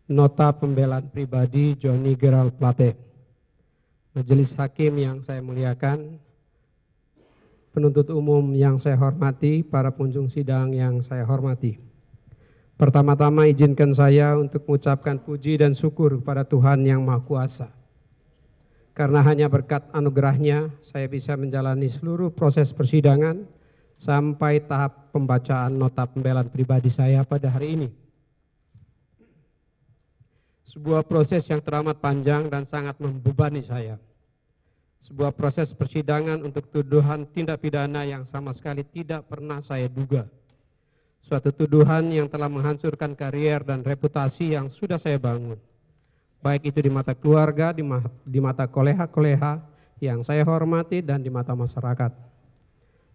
Nota pembelaan pribadi Johnny Gerald Plate. Majelis Hakim yang saya muliakan, penuntut umum yang saya hormati, para pengunjung sidang yang saya hormati. Pertama-tama izinkan saya untuk mengucapkan puji dan syukur kepada Tuhan Yang Maha Kuasa. Karena hanya berkat anugerahnya, saya bisa menjalani seluruh proses persidangan sampai tahap pembacaan nota pembelaan pribadi saya pada hari ini. Sebuah proses yang teramat panjang dan sangat membebani saya. Sebuah proses persidangan untuk tuduhan tindak pidana yang sama sekali tidak pernah saya duga. Suatu tuduhan yang telah menghancurkan karier dan reputasi yang sudah saya bangun. Baik itu di mata keluarga, di mata koleha-koleha yang saya hormati dan di mata masyarakat.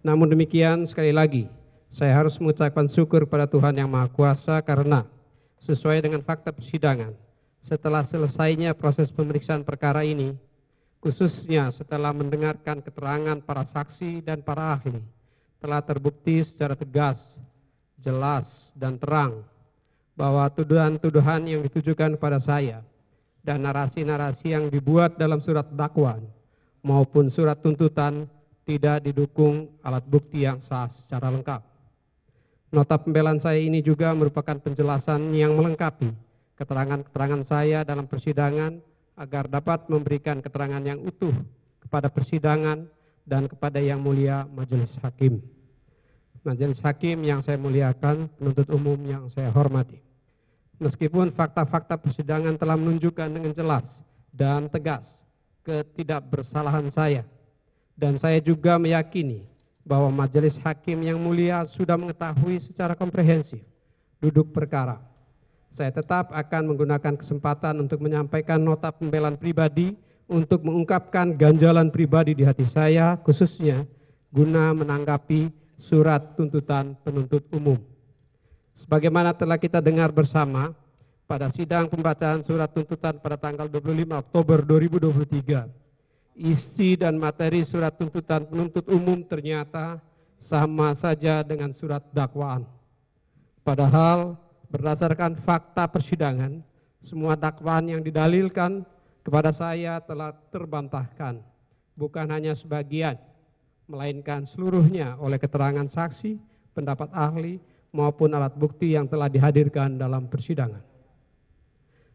Namun demikian, sekali lagi, saya harus mengucapkan syukur pada Tuhan Yang Maha Kuasa karena sesuai dengan fakta persidangan, setelah selesainya proses pemeriksaan perkara ini, khususnya setelah mendengarkan keterangan para saksi dan para ahli, telah terbukti secara tegas, jelas, dan terang bahwa tuduhan-tuduhan yang ditujukan kepada saya dan narasi-narasi yang dibuat dalam surat dakwaan maupun surat tuntutan tidak didukung alat bukti yang sah secara lengkap. Nota pembelaan saya ini juga merupakan penjelasan yang melengkapi keterangan-keterangan saya dalam persidangan agar dapat memberikan keterangan yang utuh kepada persidangan dan kepada Yang Mulia Majelis Hakim. Majelis Hakim yang saya muliakan, penuntut umum yang saya hormati. Meskipun fakta-fakta persidangan telah menunjukkan dengan jelas dan tegas ketidakbersalahan saya, dan saya juga meyakini bahwa Majelis Hakim yang mulia sudah mengetahui secara komprehensif duduk perkara. Saya tetap akan menggunakan kesempatan untuk menyampaikan nota pembelaan pribadi untuk mengungkapkan ganjalan pribadi di hati saya, khususnya guna menanggapi surat tuntutan penuntut umum. Sebagaimana telah kita dengar bersama pada sidang pembacaan surat tuntutan pada tanggal 25 Oktober 2023, isi dan materi surat tuntutan penuntut umum ternyata sama saja dengan surat dakwaan. Padahal berdasarkan fakta persidangan, semua dakwaan yang didalilkan kepada saya telah terbantahkan, bukan hanya sebagian, melainkan seluruhnya oleh keterangan saksi, pendapat ahli, maupun alat bukti yang telah dihadirkan dalam persidangan.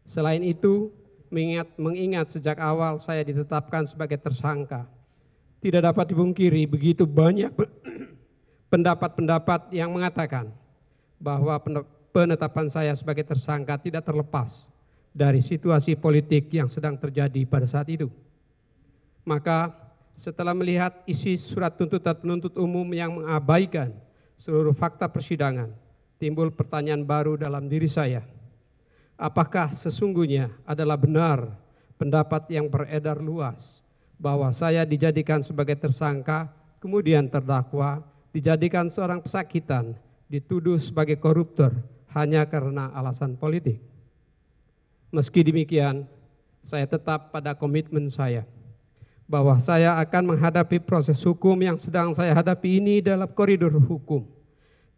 Selain itu, mengingat sejak awal saya ditetapkan sebagai tersangka, tidak dapat dipungkiri begitu banyak pendapat-pendapat yang mengatakan bahwa penetapan saya sebagai tersangka tidak terlepas dari situasi politik yang sedang terjadi pada saat itu. Maka setelah melihat isi surat tuntutan penuntut umum yang mengabaikan seluruh fakta persidangan, timbul pertanyaan baru dalam diri saya. Apakah sesungguhnya adalah benar pendapat yang beredar luas bahwa saya dijadikan sebagai tersangka, kemudian terdakwa, dijadikan seorang pesakitan, dituduh sebagai koruptor, hanya karena alasan politik? Meski demikian, saya tetap pada komitmen saya bahwa saya akan menghadapi proses hukum yang sedang saya hadapi ini dalam koridor hukum,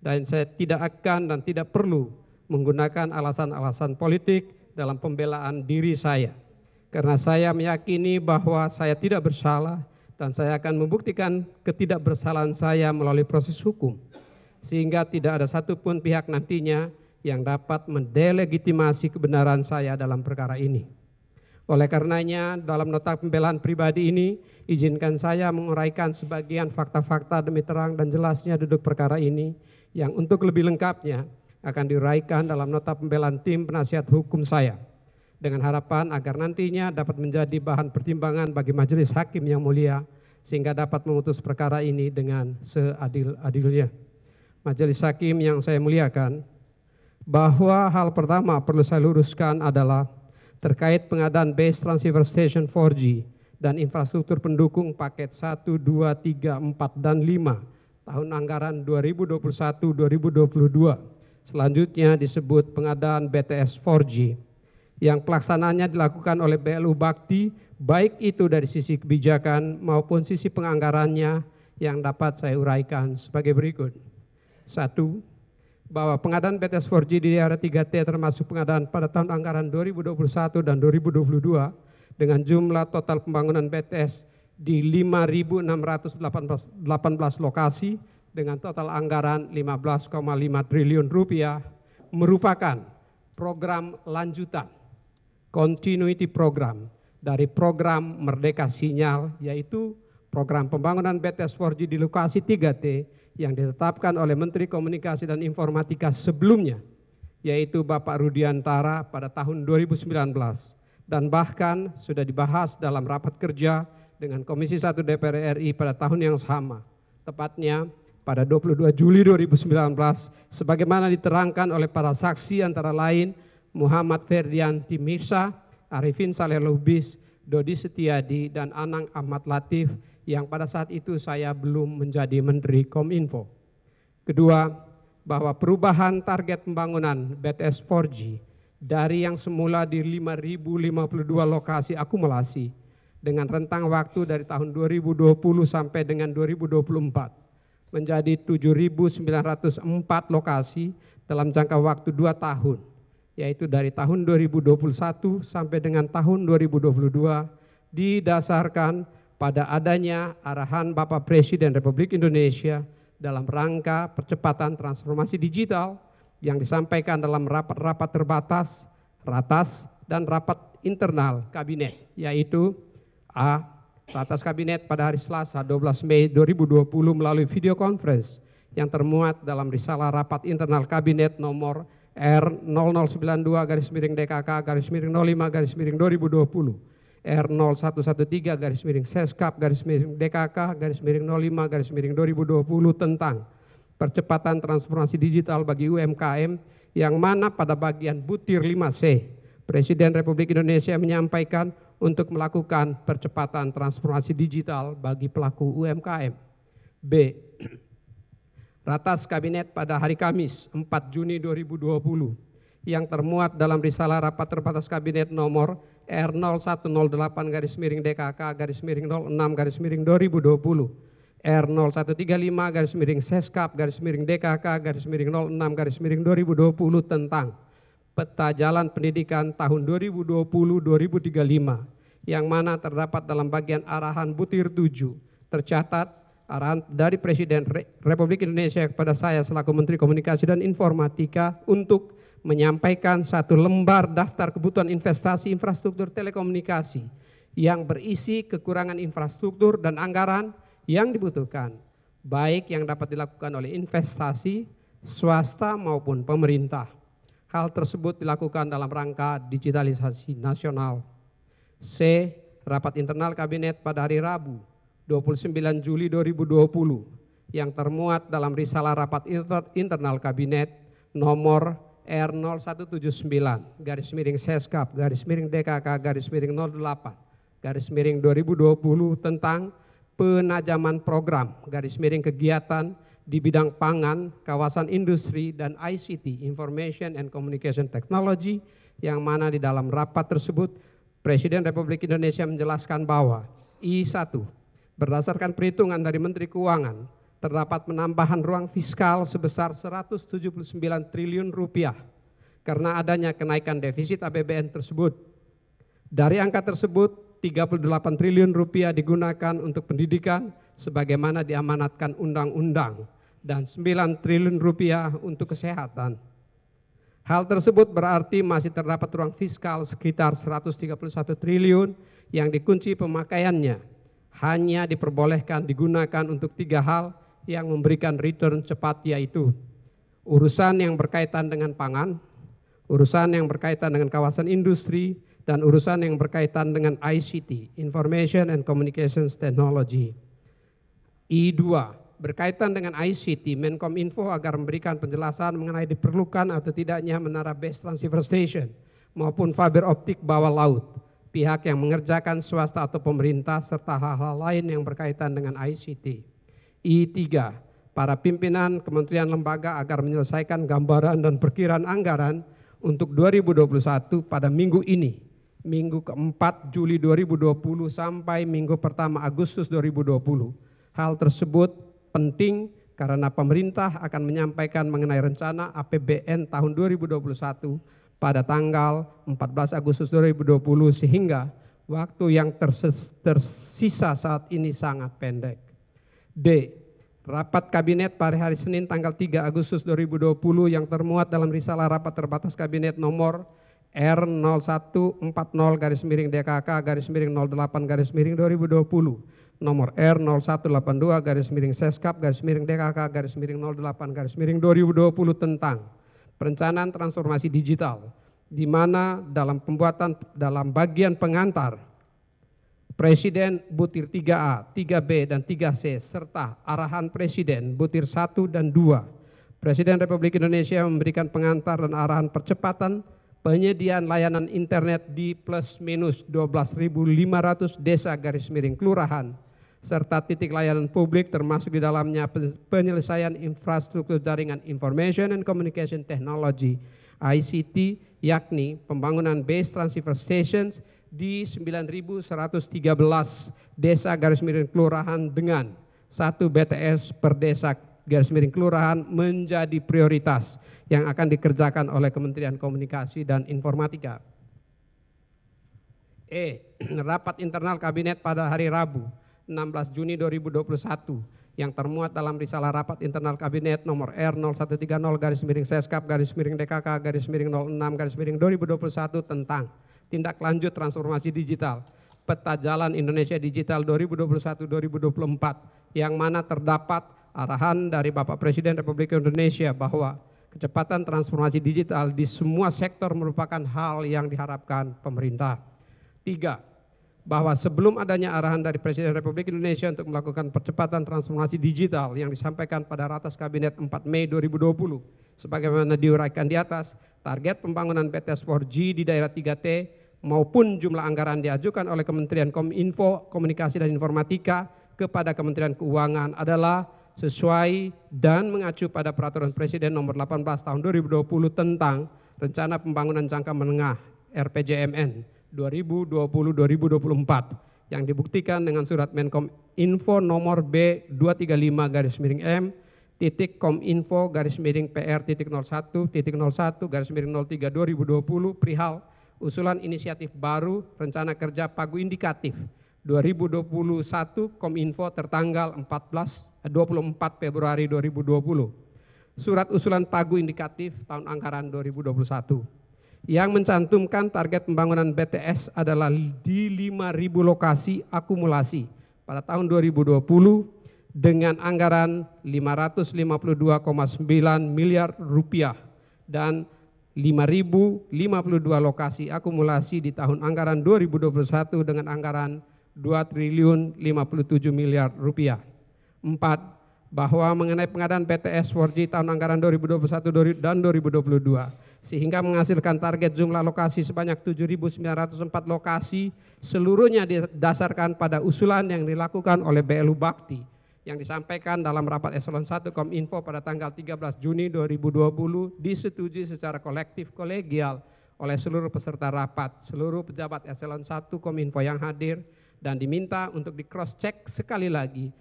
dan saya tidak akan dan tidak perlu menggunakan alasan-alasan politik dalam pembelaan diri saya, karena saya meyakini bahwa saya tidak bersalah dan saya akan membuktikan ketidakbersalahan saya melalui proses hukum, sehingga tidak ada satupun pihak nantinya yang dapat mendelegitimasi kebenaran saya dalam perkara ini. Oleh karenanya, dalam nota pembelaan pribadi ini, izinkan saya menguraikan sebagian fakta-fakta demi terang dan jelasnya duduk perkara ini, yang untuk lebih lengkapnya akan diuraikan dalam nota pembelaan tim penasihat hukum saya, dengan harapan agar nantinya dapat menjadi bahan pertimbangan bagi Majelis Hakim yang mulia, sehingga dapat memutus perkara ini dengan seadil-adilnya. Majelis Hakim yang saya muliakan, bahwa hal pertama perlu saya luruskan adalah terkait pengadaan base transceiver station 4G dan infrastruktur pendukung paket 1, 2, 3, 4, dan 5 tahun anggaran 2021-2022. Selanjutnya disebut pengadaan BTS 4G yang pelaksanaannya dilakukan oleh BLU Bakti, baik itu dari sisi kebijakan maupun sisi penganggarannya, yang dapat saya uraikan sebagai berikut. 1. bahwa pengadaan BTS 4G di daerah 3T termasuk pengadaan pada tahun anggaran 2021 dan 2022 dengan jumlah total pembangunan BTS di 5.618 lokasi dengan total anggaran 15,5 triliun rupiah merupakan program lanjutan, continuity program dari program Merdeka Sinyal, yaitu program pembangunan BTS 4G di lokasi 3T yang ditetapkan oleh Menteri Komunikasi dan Informatika sebelumnya, yaitu Bapak Rudiantara pada tahun 2019 dan bahkan sudah dibahas dalam rapat kerja dengan Komisi 1 DPR RI pada tahun yang sama, tepatnya pada 22 Juli 2019 sebagaimana diterangkan oleh para saksi antara lain Muhammad Ferdianti Mirsa, Arifin Saleh Lubis, Dodi Setiadi, dan Anang Ahmad Latif yang pada saat itu saya belum menjadi Menteri Kominfo. Kedua, bahwa perubahan target pembangunan BTS 4G dari yang semula di 5.052 lokasi akumulasi dengan rentang waktu dari tahun 2020 sampai dengan 2024 menjadi 7.904 lokasi dalam jangka waktu 2 tahun, yaitu dari tahun 2021 sampai dengan tahun 2022 didasarkan pada adanya arahan Bapak Presiden Republik Indonesia dalam rangka percepatan transformasi digital yang disampaikan dalam rapat-rapat terbatas, ratas, dan rapat internal kabinet, yaitu A. Ratas kabinet pada hari Selasa 12 Mei 2020 melalui video conference yang termuat dalam risalah rapat internal kabinet nomor R0092-DKK-05-2020, R0113-Seskap-DKK-05-2020 tentang percepatan transformasi digital bagi UMKM yang mana pada bagian butir 5C, Presiden Republik Indonesia menyampaikan untuk melakukan percepatan transformasi digital bagi pelaku UMKM. B. Ratas Kabinet pada hari Kamis 4 Juni 2020 yang termuat dalam risalah rapat terbatas Kabinet nomor R0108-DKK-06-2020, R0135-Seskap-DKK-06-2020 tentang Peta Jalan Pendidikan tahun 2020-2035 yang mana terdapat dalam bagian arahan butir 7 tercatat arahan dari Presiden Republik Indonesia kepada saya selaku Menteri Komunikasi dan Informatika untuk menyampaikan satu lembar daftar kebutuhan investasi infrastruktur telekomunikasi yang berisi kekurangan infrastruktur dan anggaran yang dibutuhkan, baik yang dapat dilakukan oleh investasi, swasta maupun pemerintah. Hal tersebut dilakukan dalam rangka digitalisasi nasional. C. Rapat internal kabinet pada hari Rabu 29 Juli 2020 yang termuat dalam risalah rapat internal kabinet nomor R0179-Seskap-DKK-08-2020 tentang penajaman program kegiatan di bidang pangan, kawasan industri, dan ICT, Information and Communication Technology, yang mana di dalam rapat tersebut Presiden Republik Indonesia menjelaskan bahwa I1, berdasarkan perhitungan dari Menteri Keuangan, terdapat penambahan ruang fiskal sebesar 179 triliun rupiah karena adanya kenaikan defisit APBN tersebut. Dari angka tersebut, 38 triliun rupiah digunakan untuk pendidikan sebagaimana diamanatkan undang-undang dan 9 triliun rupiah untuk kesehatan. Hal tersebut berarti masih terdapat ruang fiskal sekitar 131 triliun yang dikunci pemakaiannya hanya diperbolehkan digunakan untuk 3 hal yang memberikan return cepat, yaitu urusan yang berkaitan dengan pangan, urusan yang berkaitan dengan kawasan industri, dan urusan yang berkaitan dengan ICT, Information and Communications Technology. I2, berkaitan dengan ICT, Menkominfo agar memberikan penjelasan mengenai diperlukan atau tidaknya menara base transceiver station maupun fiber optik bawah laut, pihak yang mengerjakan swasta atau pemerintah, serta hal-hal lain yang berkaitan dengan ICT. I3, para pimpinan kementerian lembaga agar menyelesaikan gambaran dan perkiraan anggaran untuk 2021 pada minggu ini, minggu ke-4 Juli 2020 sampai minggu pertama Agustus 2020. Hal tersebut penting karena pemerintah akan menyampaikan mengenai rencana APBN tahun 2021 pada tanggal 14 Agustus 2020 sehingga waktu yang tersisa saat ini sangat pendek. D. Rapat Kabinet pada hari Senin tanggal 3 Agustus 2020 yang termuat dalam risalah rapat terbatas Kabinet nomor R0142-DKK-08-2020, nomor R0182-Seskap-DKK-08-2020 tentang perencanaan transformasi digital, di mana dalam bagian pengantar Presiden butir 3A, 3B, dan 3C, serta arahan Presiden butir 1 dan 2. Presiden Republik Indonesia memberikan pengantar dan arahan percepatan penyediaan layanan internet di plus minus 12.500 desa kelurahan, serta titik layanan publik termasuk di dalamnya penyelesaian infrastruktur jaringan Information and Communication Technology ICT, yakni pembangunan base transceiver stations di 9.113 desa kelurahan dengan 1 BTS per desa kelurahan menjadi prioritas yang akan dikerjakan oleh Kementerian Komunikasi dan Informatika. Rapat internal Kabinet pada hari Rabu 16 Juni 2021 yang termuat dalam risalah rapat internal Kabinet nomor R0130-Seskap-DKK-06-2021 tentang tindak lanjut transformasi digital, peta jalan Indonesia Digital 2021-2024, yang mana terdapat arahan dari Bapak Presiden Republik Indonesia bahwa kecepatan transformasi digital di semua sektor merupakan hal yang diharapkan pemerintah. 3. Bahwa sebelum adanya arahan dari Presiden Republik Indonesia untuk melakukan percepatan transformasi digital yang disampaikan pada Ratas Kabinet 4 Mei 2020, sebagaimana diuraikan di atas, target pembangunan BTS 4G di daerah 3T maupun jumlah anggaran diajukan oleh Kementerian Kominfo, Komunikasi dan Informatika kepada Kementerian Keuangan adalah sesuai dan mengacu pada Peraturan Presiden nomor 18 tahun 2020 tentang Rencana Pembangunan Jangka Menengah RPJMN 2020-2024 yang dibuktikan dengan surat Menkom Info nomor B235-M .com.info/PR.01.01/03/2020 perihal usulan inisiatif baru rencana kerja pagu indikatif 2021 Kominfo tertanggal 24 Februari 2020. Surat usulan pagu indikatif tahun anggaran 2021 yang mencantumkan target pembangunan BTS adalah di 5.000 lokasi akumulasi pada tahun 2020 dengan anggaran 552,9 miliar rupiah dan 5.052 lokasi akumulasi di tahun anggaran 2021 dengan anggaran 2.057 miliar rupiah. 4. Bahwa mengenai pengadaan BTS 4G tahun anggaran 2021 dan 2022 sehingga menghasilkan target jumlah lokasi sebanyak 7.904 lokasi, seluruhnya didasarkan pada usulan yang dilakukan oleh BLU Bakti yang disampaikan dalam rapat eselon 1 Kominfo pada tanggal 13 Juni 2020 disetujui secara kolektif kolegial oleh seluruh peserta rapat, seluruh pejabat eselon 1 Kominfo yang hadir, dan diminta untuk di cross check sekali lagi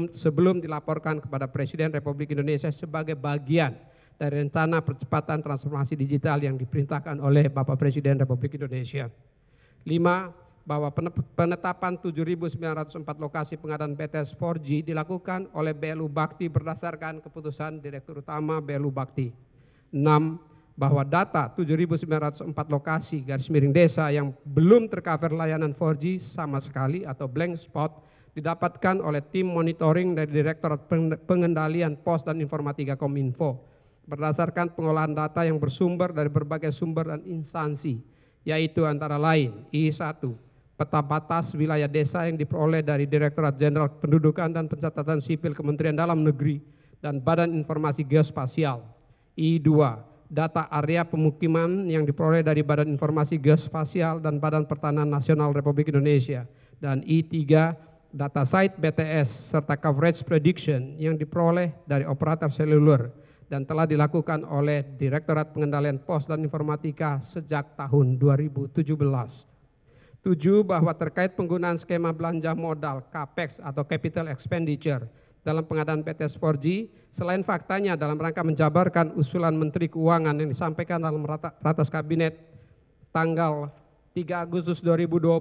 sebelum dilaporkan kepada Presiden Republik Indonesia sebagai bagian dari rencana percepatan transformasi digital yang diperintahkan oleh Bapak Presiden Republik Indonesia. 5. Bahwa penetapan 7.904 lokasi pengadaan BTS 4G dilakukan oleh BLU Bakti berdasarkan keputusan Direktur Utama BLU Bakti. 6. Bahwa data 7.904 lokasi desa yang belum tercover layanan 4G sama sekali atau blank spot didapatkan oleh tim monitoring dari Direktorat Pengendalian Pos dan Informatika Kominfo berdasarkan pengolahan data yang bersumber dari berbagai sumber dan instansi, yaitu antara lain I1, peta batas wilayah desa yang diperoleh dari Direktorat Jenderal Pendudukan dan Pencatatan Sipil Kementerian Dalam Negeri dan Badan Informasi Geospasial. I2, data area pemukiman yang diperoleh dari Badan Informasi Geospasial dan Badan Pertanahan Nasional Republik Indonesia. Dan I3, data site BTS serta coverage prediction yang diperoleh dari operator seluler dan telah dilakukan oleh Direktorat Pengendalian Pos dan Informatika sejak tahun 2017. 7. Bahwa terkait penggunaan skema belanja modal CAPEX atau Capital Expenditure dalam pengadaan BTS 4G, selain faktanya dalam rangka menjabarkan usulan Menteri Keuangan yang disampaikan dalam ratas kabinet tanggal 3 Agustus 2020,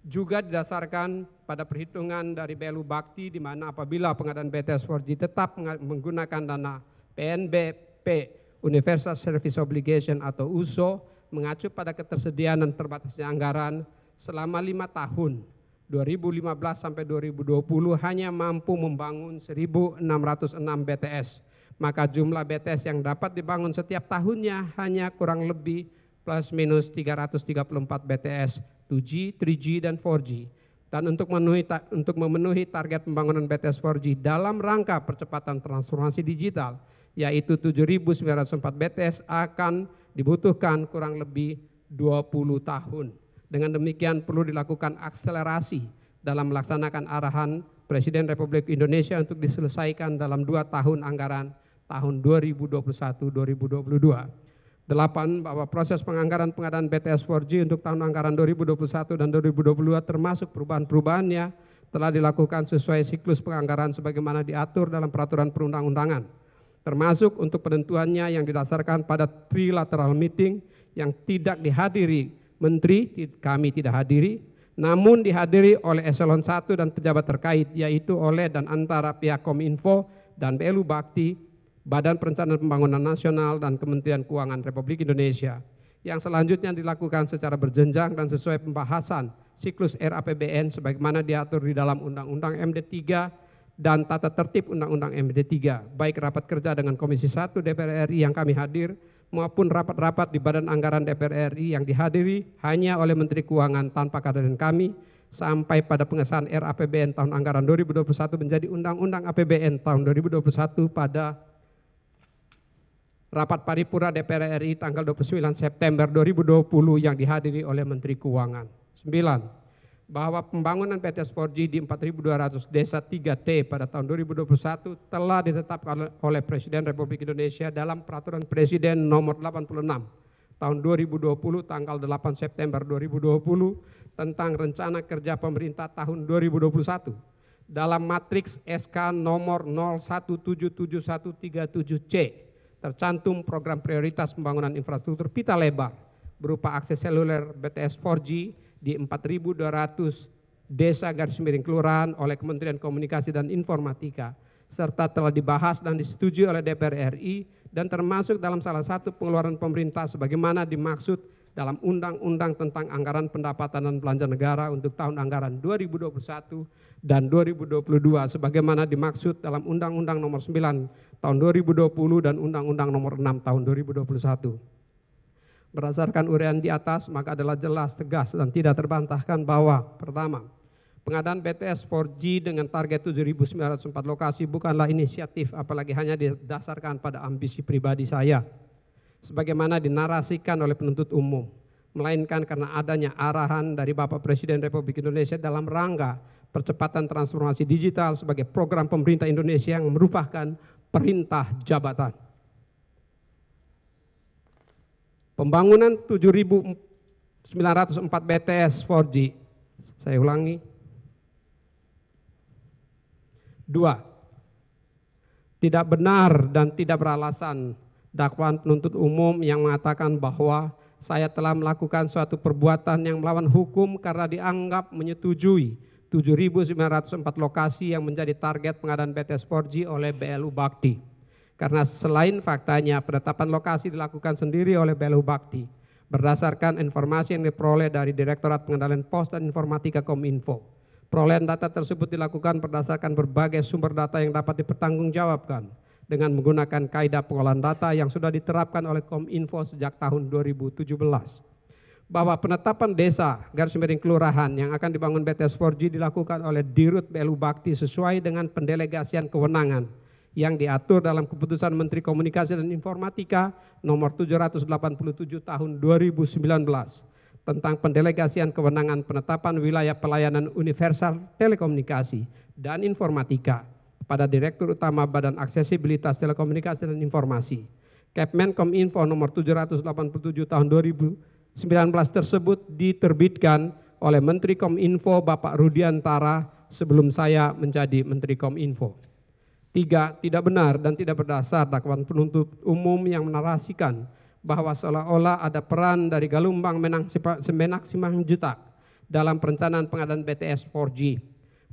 juga didasarkan pada perhitungan dari BLU Bakti, di mana apabila pengadaan BTS 4G tetap menggunakan dana PNBP Universal Service Obligation atau USO, mengacu pada ketersediaan dan terbatasnya anggaran selama 5 tahun 2015 sampai 2020 hanya mampu membangun 1.606 BTS. Maka jumlah BTS yang dapat dibangun setiap tahunnya hanya kurang lebih plus minus 334 BTS 2G, 3G, dan 4G. Dan untuk memenuhi target pembangunan BTS 4G dalam rangka percepatan transformasi digital, yaitu 7.904 BTS, akan dibutuhkan kurang lebih 20 tahun. Dengan demikian perlu dilakukan akselerasi dalam melaksanakan arahan Presiden Republik Indonesia untuk diselesaikan dalam 2 tahun anggaran tahun 2021-2022. 8. Bahwa proses penganggaran pengadaan BTS 4G untuk tahun anggaran 2021 dan 2022 termasuk perubahan-perubahannya telah dilakukan sesuai siklus penganggaran sebagaimana diatur dalam peraturan perundang-undangan, termasuk untuk penentuannya yang didasarkan pada trilateral meeting yang tidak dihadiri Menteri, kami tidak hadiri, namun dihadiri oleh eselon 1 dan pejabat terkait, yaitu oleh dan antara pihak Kominfo dan BLU Bakti, Badan Perencanaan Pembangunan Nasional, dan Kementerian Keuangan Republik Indonesia. Yang selanjutnya dilakukan secara berjenjang dan sesuai pembahasan siklus RAPBN sebagaimana diatur di dalam Undang-Undang MD 3 dan tata tertib Undang-Undang MD 3, baik rapat kerja dengan Komisi 1 DPR RI yang kami hadir, maupun rapat-rapat di Badan Anggaran DPR RI yang dihadiri hanya oleh Menteri Keuangan tanpa kehadiran kami, sampai pada pengesahan RAPBN tahun anggaran 2021 menjadi Undang-Undang APBN tahun 2021 pada rapat paripurna DPR RI tanggal 29 September 2020 yang dihadiri oleh Menteri Keuangan. 9. Bahwa pembangunan BTS 4G di 4.200 desa 3T pada tahun 2021 telah ditetapkan oleh Presiden Republik Indonesia dalam Peraturan Presiden Nomor 86 tahun 2020 tanggal 8 September 2020 tentang Rencana Kerja Pemerintah tahun 2021 dalam matriks SK nomor 01771337C tercantum program prioritas pembangunan infrastruktur pita lebar berupa akses seluler BTS 4G di 4.200 desa garis miring kelurahan oleh Kementerian Komunikasi dan Informatika, serta telah dibahas dan disetujui oleh DPR RI dan termasuk dalam salah satu pengeluaran pemerintah sebagaimana dimaksud dalam Undang-Undang tentang Anggaran Pendapatan dan Belanja Negara untuk tahun anggaran 2021 dan 2022 sebagaimana dimaksud dalam Undang-Undang Nomor 9 tahun 2020 dan Undang-Undang Nomor 6 tahun 2021. Berdasarkan uraian di atas, maka adalah jelas, tegas, dan tidak terbantahkan bahwa pertama, pengadaan BTS 4G dengan target 7.904 lokasi bukanlah inisiatif apalagi hanya didasarkan pada ambisi pribadi saya sebagaimana dinarasikan oleh penuntut umum, melainkan karena adanya arahan dari Bapak Presiden Republik Indonesia dalam rangka percepatan transformasi digital sebagai program pemerintah Indonesia yang merupakan perintah jabatan. Pembangunan 7.904 BTS 4G, saya ulangi. 2. Tidak benar dan tidak beralasan dakwaan penuntut umum yang mengatakan bahwa saya telah melakukan suatu perbuatan yang melawan hukum karena dianggap menyetujui 7.904 lokasi yang menjadi target pengadaan BTS 4G oleh BLU Bakti. Karena selain faktanya penetapan lokasi dilakukan sendiri oleh BLU Bakti berdasarkan informasi yang diperoleh dari Direktorat Pengendalian Pos dan Informatika Kominfo. Perolehan data tersebut dilakukan berdasarkan berbagai sumber data yang dapat dipertanggungjawabkan dengan menggunakan kaidah pengolahan data yang sudah diterapkan oleh Kominfo sejak tahun 2017. Bahwa penetapan desa garis miring kelurahan yang akan dibangun BTS 4G dilakukan oleh Dirut BLU Bakti sesuai dengan pendelegasian kewenangan yang diatur dalam Keputusan Menteri Komunikasi dan Informatika nomor 787 tahun 2019 tentang pendelegasian kewenangan penetapan wilayah pelayanan universal telekomunikasi dan informatika pada Direktur Utama Badan Aksesibilitas Telekomunikasi dan Informasi. Kepmen Kominfo nomor 787 tahun 2019 tersebut diterbitkan oleh Menteri Kominfo Bapak Rudiantara sebelum saya menjadi Menteri Kominfo. 3. Tidak benar dan tidak berdasar dakwaan penuntut umum yang menarasikan bahwa seolah-olah ada peran dari Galumbang Menak Simanjuntak dalam perencanaan pengadaan BTS 4G.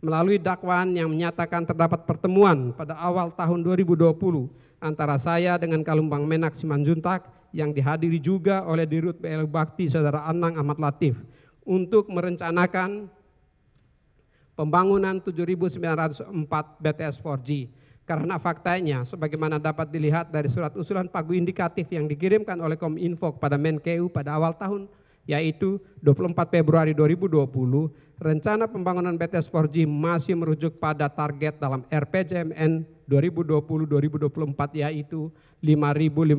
Melalui dakwaan yang menyatakan terdapat pertemuan pada awal tahun 2020 antara saya dengan Galumbang Menak Simanjuntak yang dihadiri juga oleh Dirut BLU Bakti Saudara Anang Ahmad Latif untuk merencanakan pembangunan 7.904 BTS 4G. Karena faktanya, sebagaimana dapat dilihat dari surat usulan pagu indikatif yang dikirimkan oleh Kominfo kepada Menkeu pada awal tahun, yaitu 24 Februari 2020, rencana pembangunan BTS 4G masih merujuk pada target dalam RPJMN 2020-2024, yaitu 5.052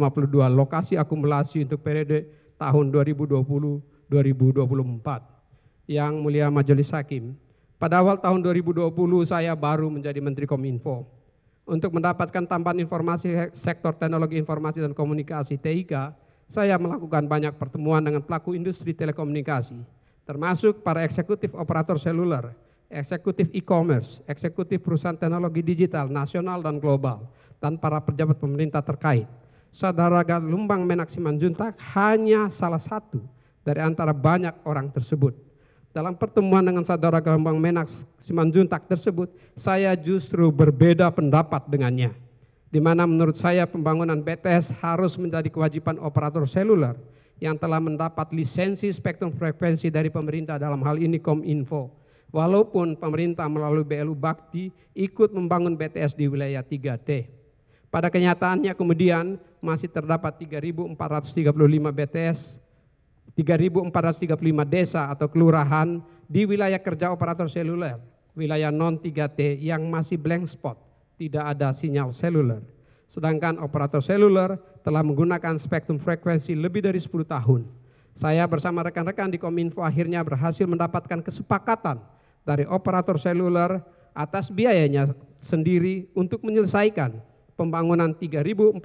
lokasi akumulasi untuk periode tahun 2020-2024. Yang mulia Majelis Hakim, pada awal tahun 2020 saya baru menjadi Menteri Kominfo. Untuk mendapatkan tambahan informasi sektor teknologi informasi dan komunikasi TIK, saya melakukan banyak pertemuan dengan pelaku industri telekomunikasi, termasuk para eksekutif operator seluler, eksekutif e-commerce, eksekutif perusahaan teknologi digital nasional dan global, dan para pejabat pemerintah terkait. Saudara Galumbang Menak Simanjuntak hanya salah satu dari antara banyak orang tersebut. Dalam pertemuan dengan saudara Galumbang Menak Simanjuntak tersebut, saya justru berbeda pendapat dengannya, di mana menurut saya pembangunan BTS harus menjadi kewajiban operator seluler yang telah mendapat lisensi spektrum frekuensi dari pemerintah, dalam hal ini Kominfo. Walaupun pemerintah melalui BLU Bakti ikut membangun BTS di wilayah 3T. Pada kenyataannya kemudian masih terdapat 3.435 BTS, 3.435 desa atau kelurahan di wilayah kerja operator seluler, wilayah non 3T yang masih blank spot, tidak ada sinyal seluler. Sedangkan operator seluler telah menggunakan spektrum frekuensi lebih dari 10 tahun. Saya bersama rekan-rekan di Kominfo akhirnya berhasil mendapatkan kesepakatan dari operator seluler atas biayanya sendiri untuk menyelesaikan pembangunan 3.436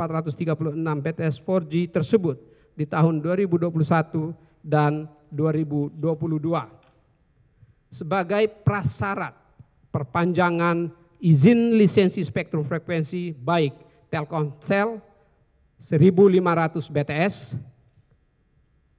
BTS 4G tersebut di tahun 2021 dan 2022 sebagai prasyarat perpanjangan izin lisensi spektrum frekuensi baik Telkomsel 1.500 BTS,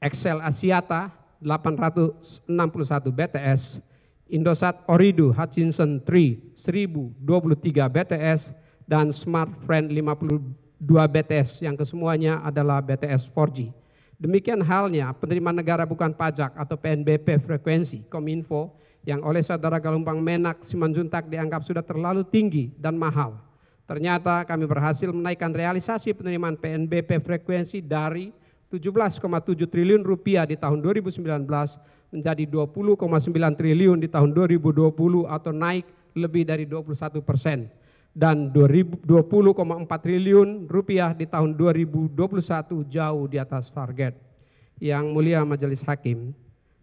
XL Axiata 861 BTS, Indosat Ooredoo Hutchison 3 1023 BTS, dan Smartfren 52 BTS yang kesemuanya adalah BTS 4G. Demikian halnya penerimaan negara bukan pajak atau PNBP frekuensi Kominfo yang oleh saudara Galumbang Menak Simanjuntak dianggap sudah terlalu tinggi dan mahal. Ternyata kami berhasil menaikkan realisasi penerimaan PNBP frekuensi dari 17,7 triliun rupiah di tahun 2019 menjadi 20,9 triliun di tahun 2020 atau naik lebih dari 21%. Dan 20,4 triliun rupiah di tahun 2021 jauh di atas target. Yang mulia Majelis Hakim,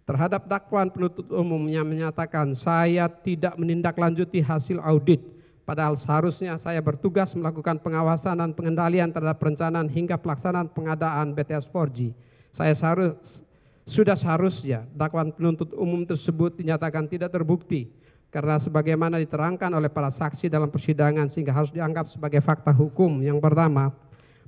terhadap dakwaan penuntut umum yang menyatakan saya tidak menindaklanjuti hasil audit, padahal seharusnya saya bertugas melakukan pengawasan dan pengendalian terhadap perencanaan hingga pelaksanaan pengadaan BTS 4G. Sudah seharusnya dakwaan penuntut umum tersebut dinyatakan tidak terbukti, karena sebagaimana diterangkan oleh para saksi dalam persidangan sehingga harus dianggap sebagai fakta hukum. Yang pertama,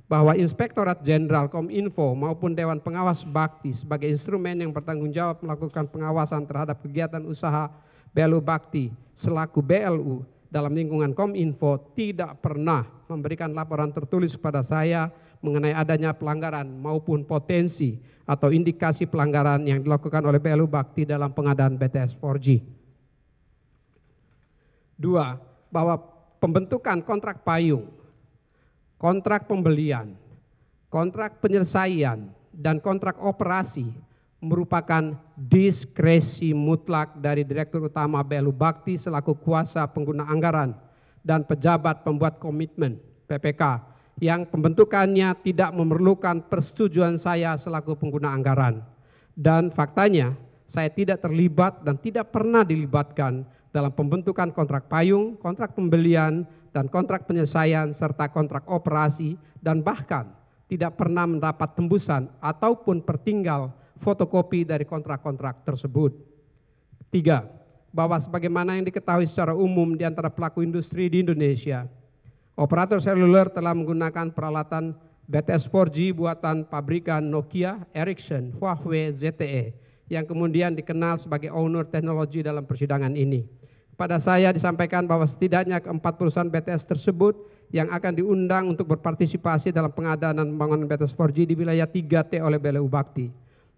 bahwa Inspektorat Jenderal Kominfo maupun Dewan Pengawas Bakti sebagai instrumen yang bertanggung jawab melakukan pengawasan terhadap kegiatan usaha BLU Bakti selaku BLU dalam lingkungan Kominfo tidak pernah memberikan laporan tertulis kepada saya mengenai adanya pelanggaran maupun potensi atau indikasi pelanggaran yang dilakukan oleh BLU Bakti dalam pengadaan BTS 4G. 2. Bahwa pembentukan kontrak payung, kontrak pembelian, kontrak penyelesaian, dan kontrak operasi merupakan diskresi mutlak dari Direktur Utama BLU Bakti selaku kuasa pengguna anggaran dan pejabat pembuat komitmen PPK yang pembentukannya tidak memerlukan persetujuan saya selaku pengguna anggaran. Dan faktanya saya tidak terlibat dan tidak pernah dilibatkan dalam pembentukan kontrak payung, kontrak pembelian, dan kontrak penyelesaian, serta kontrak operasi, dan bahkan tidak pernah mendapat tembusan ataupun pertinggal fotokopi dari kontrak-kontrak tersebut. 3. bahwa sebagaimana yang diketahui secara umum di antara pelaku industri di Indonesia, operator seluler telah menggunakan peralatan BTS 4G buatan pabrikan Nokia, Ericsson, Huawei, ZTE yang kemudian dikenal sebagai owner teknologi dalam persidangan ini. Pada saya disampaikan bahwa setidaknya keempat perusahaan BTS tersebut yang akan diundang untuk berpartisipasi dalam pengadaan dan pembangunan BTS 4G di wilayah 3T oleh BLU Bakti.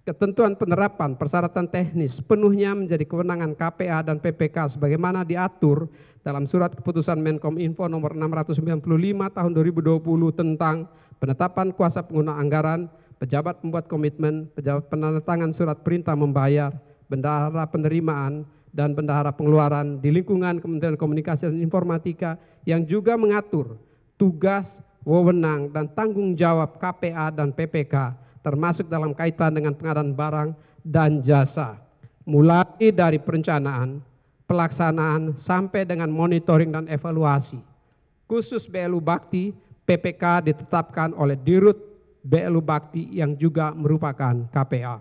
Ketentuan penerapan persyaratan teknis penuhnya menjadi kewenangan KPA dan PPK sebagaimana diatur dalam surat keputusan Menkominfo nomor 695 tahun 2020 tentang penetapan kuasa pengguna anggaran, pejabat pembuat komitmen, pejabat penandatangan surat perintah membayar, bendahara penerimaan, dan bendahara pengeluaran di lingkungan Kementerian Komunikasi dan Informatika yang juga mengatur tugas, wewenang, dan tanggung jawab KPA dan PPK termasuk dalam kaitan dengan pengadaan barang dan jasa, mulai dari perencanaan, pelaksanaan, sampai dengan monitoring dan evaluasi. Khusus BLU Bakti, PPK ditetapkan oleh Dirut BLU Bakti yang juga merupakan KPA.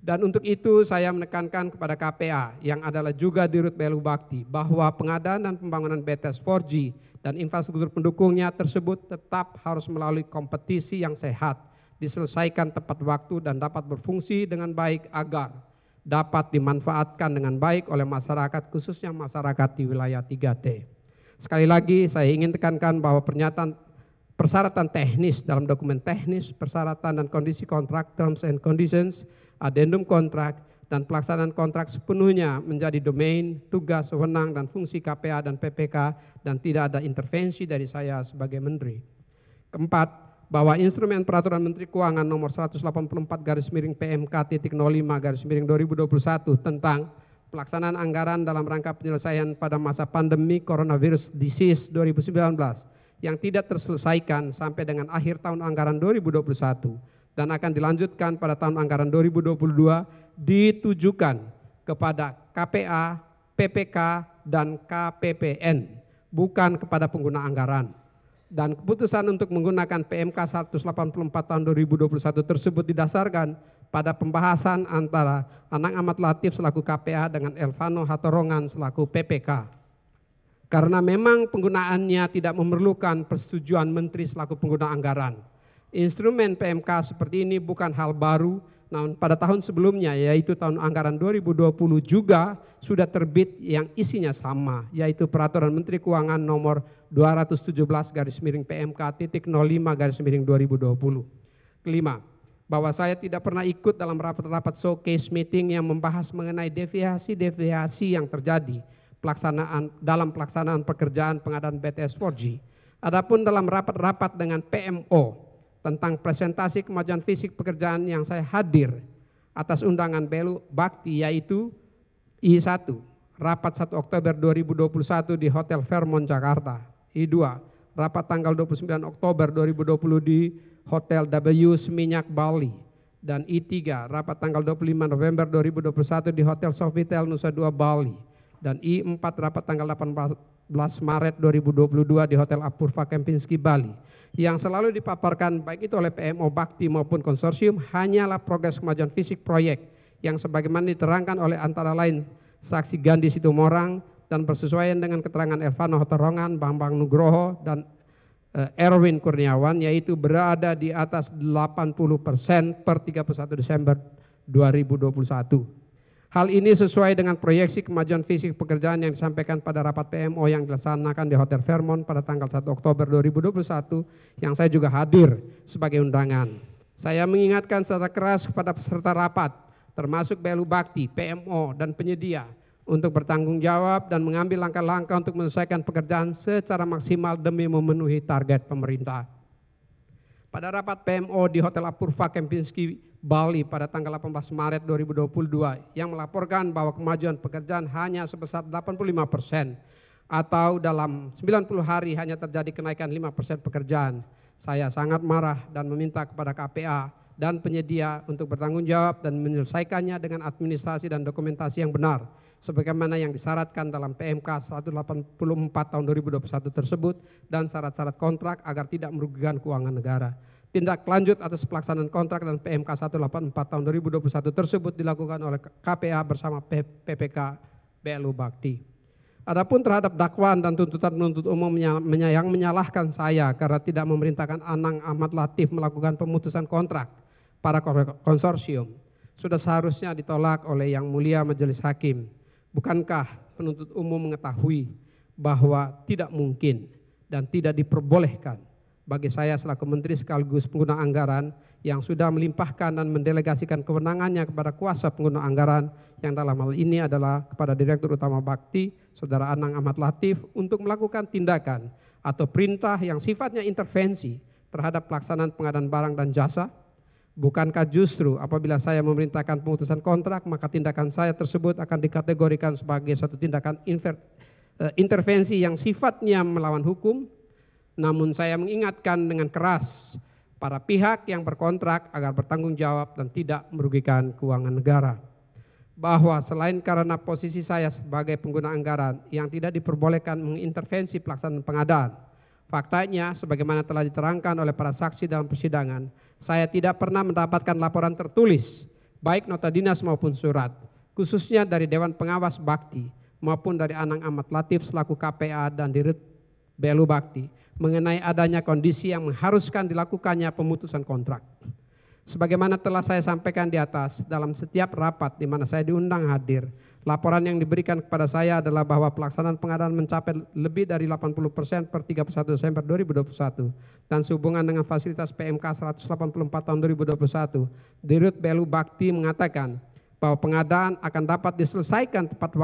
Dan untuk itu saya menekankan kepada KPA yang adalah juga Dirut BLU Bakti bahwa pengadaan dan pembangunan BTS 4G dan infrastruktur pendukungnya tersebut tetap harus melalui kompetisi yang sehat, diselesaikan tepat waktu dan dapat berfungsi dengan baik agar dapat dimanfaatkan dengan baik oleh masyarakat khususnya masyarakat di wilayah 3T. Sekali lagi saya ingin tekankan bahwa persyaratan teknis dalam dokumen teknis, persyaratan dan kondisi kontrak, terms and conditions, addendum kontrak, dan pelaksanaan kontrak sepenuhnya menjadi domain, tugas, wewenang, dan fungsi KPA dan PPK dan tidak ada intervensi dari saya sebagai menteri. Keempat, bahwa instrumen peraturan Menteri Keuangan nomor 184/PMK.05/2021 tentang pelaksanaan anggaran dalam rangka penyelesaian pada masa pandemi coronavirus disease 2019 yang tidak terselesaikan sampai dengan akhir tahun anggaran 2021 dan akan dilanjutkan pada tahun anggaran 2022 ditujukan kepada KPA, PPK, dan KPPN, bukan kepada pengguna anggaran. Dan keputusan untuk menggunakan PMK 184 tahun 2021 tersebut didasarkan pada pembahasan antara Anang Ahmad Latif selaku KPA dengan Elvano Hatorongan selaku PPK. Karena memang penggunaannya tidak memerlukan persetujuan menteri selaku pengguna anggaran. Instrumen PMK seperti ini bukan hal baru, namun pada tahun sebelumnya yaitu tahun anggaran 2020 juga sudah terbit yang isinya sama, yaitu Peraturan Menteri Keuangan nomor 217/PMK.05/2020. Kelima, bahwa saya tidak pernah ikut dalam rapat-rapat showcase meeting yang membahas mengenai deviasi-deviasi yang terjadi dalam pelaksanaan pekerjaan pengadaan BTS 4G. Adapun dalam rapat-rapat dengan PMO tentang presentasi kemajuan fisik pekerjaan yang saya hadir atas undangan BLU Bakti yaitu I1, rapat 1 Oktober 2021 di Hotel Fairmont Jakarta. I2, rapat tanggal 29 Oktober 2020 di Hotel W Seminyak Bali. Dan I3, rapat tanggal 25 November 2021 di Hotel Sofitel Nusa Dua Bali. Dan I4, rapat tanggal 18 Maret 2022 di Hotel Apurva Kempinski Bali. Yang selalu dipaparkan baik itu oleh PMO Bakti maupun konsorsium hanyalah progres kemajuan fisik proyek yang sebagaimana diterangkan oleh antara lain saksi Gandhi Situmorang dan bersesuaian dengan keterangan Elvano Hatorongan, Bambang Nugroho, dan Erwin Kurniawan yaitu berada di atas 80% per 31 Desember 2021. Hal ini sesuai dengan proyeksi kemajuan fisik pekerjaan yang disampaikan pada rapat PMO yang dilaksanakan di Hotel Fairmont pada tanggal 1 Oktober 2021 yang saya juga hadir sebagai undangan. Saya mengingatkan secara keras kepada peserta rapat termasuk BLU Bakti, PMO, dan penyedia untuk bertanggung jawab dan mengambil langkah-langkah untuk menyelesaikan pekerjaan secara maksimal demi memenuhi target pemerintah. Pada rapat PMO di Hotel Apurva Kempinski Bali pada tanggal 18 Maret 2022 yang melaporkan bahwa kemajuan pekerjaan hanya sebesar 85% atau dalam 90 hari hanya terjadi kenaikan 5% pekerjaan. Saya sangat marah dan meminta kepada KPA dan penyedia untuk bertanggung jawab dan menyelesaikannya dengan administrasi dan dokumentasi yang benar sebagaimana yang disyaratkan dalam PMK 184 tahun 2021 tersebut dan syarat-syarat kontrak agar tidak merugikan keuangan negara. Tindak lanjut atas pelaksanaan kontrak dan PMK 184 tahun 2021 tersebut dilakukan oleh KPA bersama PPK BLU Bakti. Adapun terhadap dakwaan dan tuntutan penuntut umum yang menyalahkan saya karena tidak memerintahkan Anang Ahmad Latif melakukan pemutusan kontrak para konsorsium, sudah seharusnya ditolak oleh Yang Mulia Majelis Hakim. Bukankah penuntut umum mengetahui bahwa tidak mungkin dan tidak diperbolehkan bagi saya selaku Menteri sekaligus pengguna anggaran yang sudah melimpahkan dan mendelegasikan kewenangannya kepada kuasa pengguna anggaran yang dalam hal ini adalah kepada Direktur Utama Bakti, Saudara Anang Ahmad Latif, untuk melakukan tindakan atau perintah yang sifatnya intervensi terhadap pelaksanaan pengadaan barang dan jasa? Bukankah justru apabila saya memerintahkan pemutusan kontrak, maka tindakan saya tersebut akan dikategorikan sebagai suatu tindakan intervensi yang sifatnya melawan hukum? Namun saya mengingatkan dengan keras para pihak yang berkontrak agar bertanggung jawab dan tidak merugikan keuangan negara. Bahwa selain karena posisi saya sebagai pengguna anggaran yang tidak diperbolehkan mengintervensi pelaksanaan pengadaan, faktanya sebagaimana telah diterangkan oleh para saksi dalam persidangan, saya tidak pernah mendapatkan laporan tertulis, baik nota dinas maupun surat, khususnya dari Dewan Pengawas Bakti maupun dari Anang Ahmad Latif selaku KPA dan Dirut BLU Bakti, mengenai adanya kondisi yang mengharuskan dilakukannya pemutusan kontrak. Sebagaimana telah saya sampaikan di atas, dalam setiap rapat di mana saya diundang hadir, laporan yang diberikan kepada saya adalah bahwa pelaksanaan pengadaan mencapai lebih dari 80% per 31 Desember 2021 dan sehubungan dengan fasilitas PMK 184 tahun 2021, Dirut BLU Bakti mengatakan bahwa pengadaan akan dapat diselesaikan tepat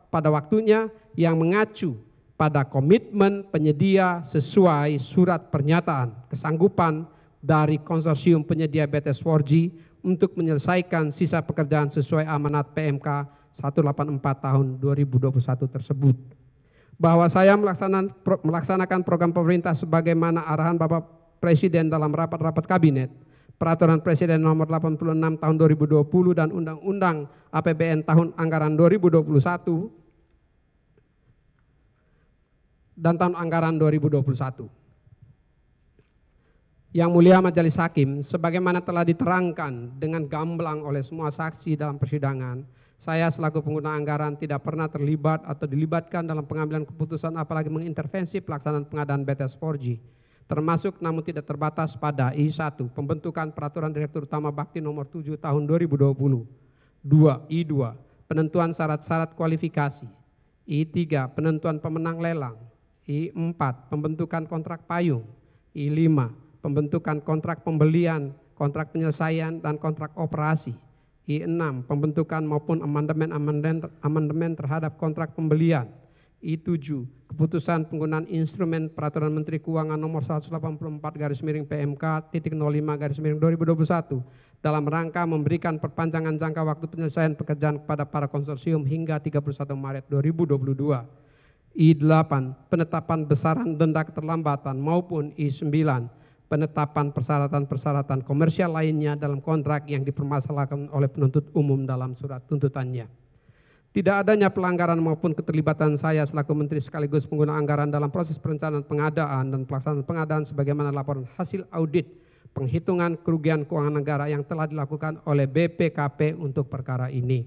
pada waktunya yang mengacu pada komitmen penyedia sesuai surat pernyataan kesanggupan dari konsorsium penyedia BTS 4G untuk menyelesaikan sisa pekerjaan sesuai amanat PMK 184 tahun 2021 tersebut. Bahwa saya melaksanakan program pemerintah sebagaimana arahan Bapak Presiden dalam rapat-rapat kabinet, Peraturan Presiden nomor 86 tahun 2020 dan Undang-Undang APBN tahun anggaran 2021 dan tahun anggaran 2021. Yang Mulia Majelis Hakim, sebagaimana telah diterangkan dengan gamblang oleh semua saksi dalam persidangan, saya selaku pengguna anggaran tidak pernah terlibat atau dilibatkan dalam pengambilan keputusan apalagi mengintervensi pelaksanaan pengadaan BTS 4G, termasuk namun tidak terbatas pada I1, pembentukan Peraturan Direktur Utama Bakti nomor 7 tahun 2020, 2, I2, penentuan syarat-syarat kualifikasi, I3, penentuan pemenang lelang, I4, pembentukan kontrak payung, I5, pembentukan kontrak pembelian, kontrak penyelesaian, dan kontrak operasi. I6, pembentukan maupun amandemen terhadap kontrak pembelian. I7, keputusan penggunaan instrumen Peraturan Menteri Keuangan nomor 184/PMK.05/2021 dalam rangka memberikan perpanjangan jangka waktu penyelesaian pekerjaan kepada para konsorsium hingga 31 Maret 2022. I8, penetapan besaran denda keterlambatan maupun I9, penetapan persyaratan-persyaratan komersial lainnya dalam kontrak yang dipermasalahkan oleh penuntut umum dalam surat tuntutannya. Tidak adanya pelanggaran maupun keterlibatan saya selaku Menteri sekaligus pengguna anggaran dalam proses perencanaan pengadaan dan pelaksanaan pengadaan sebagaimana laporan hasil audit penghitungan kerugian keuangan negara yang telah dilakukan oleh BPKP untuk perkara ini.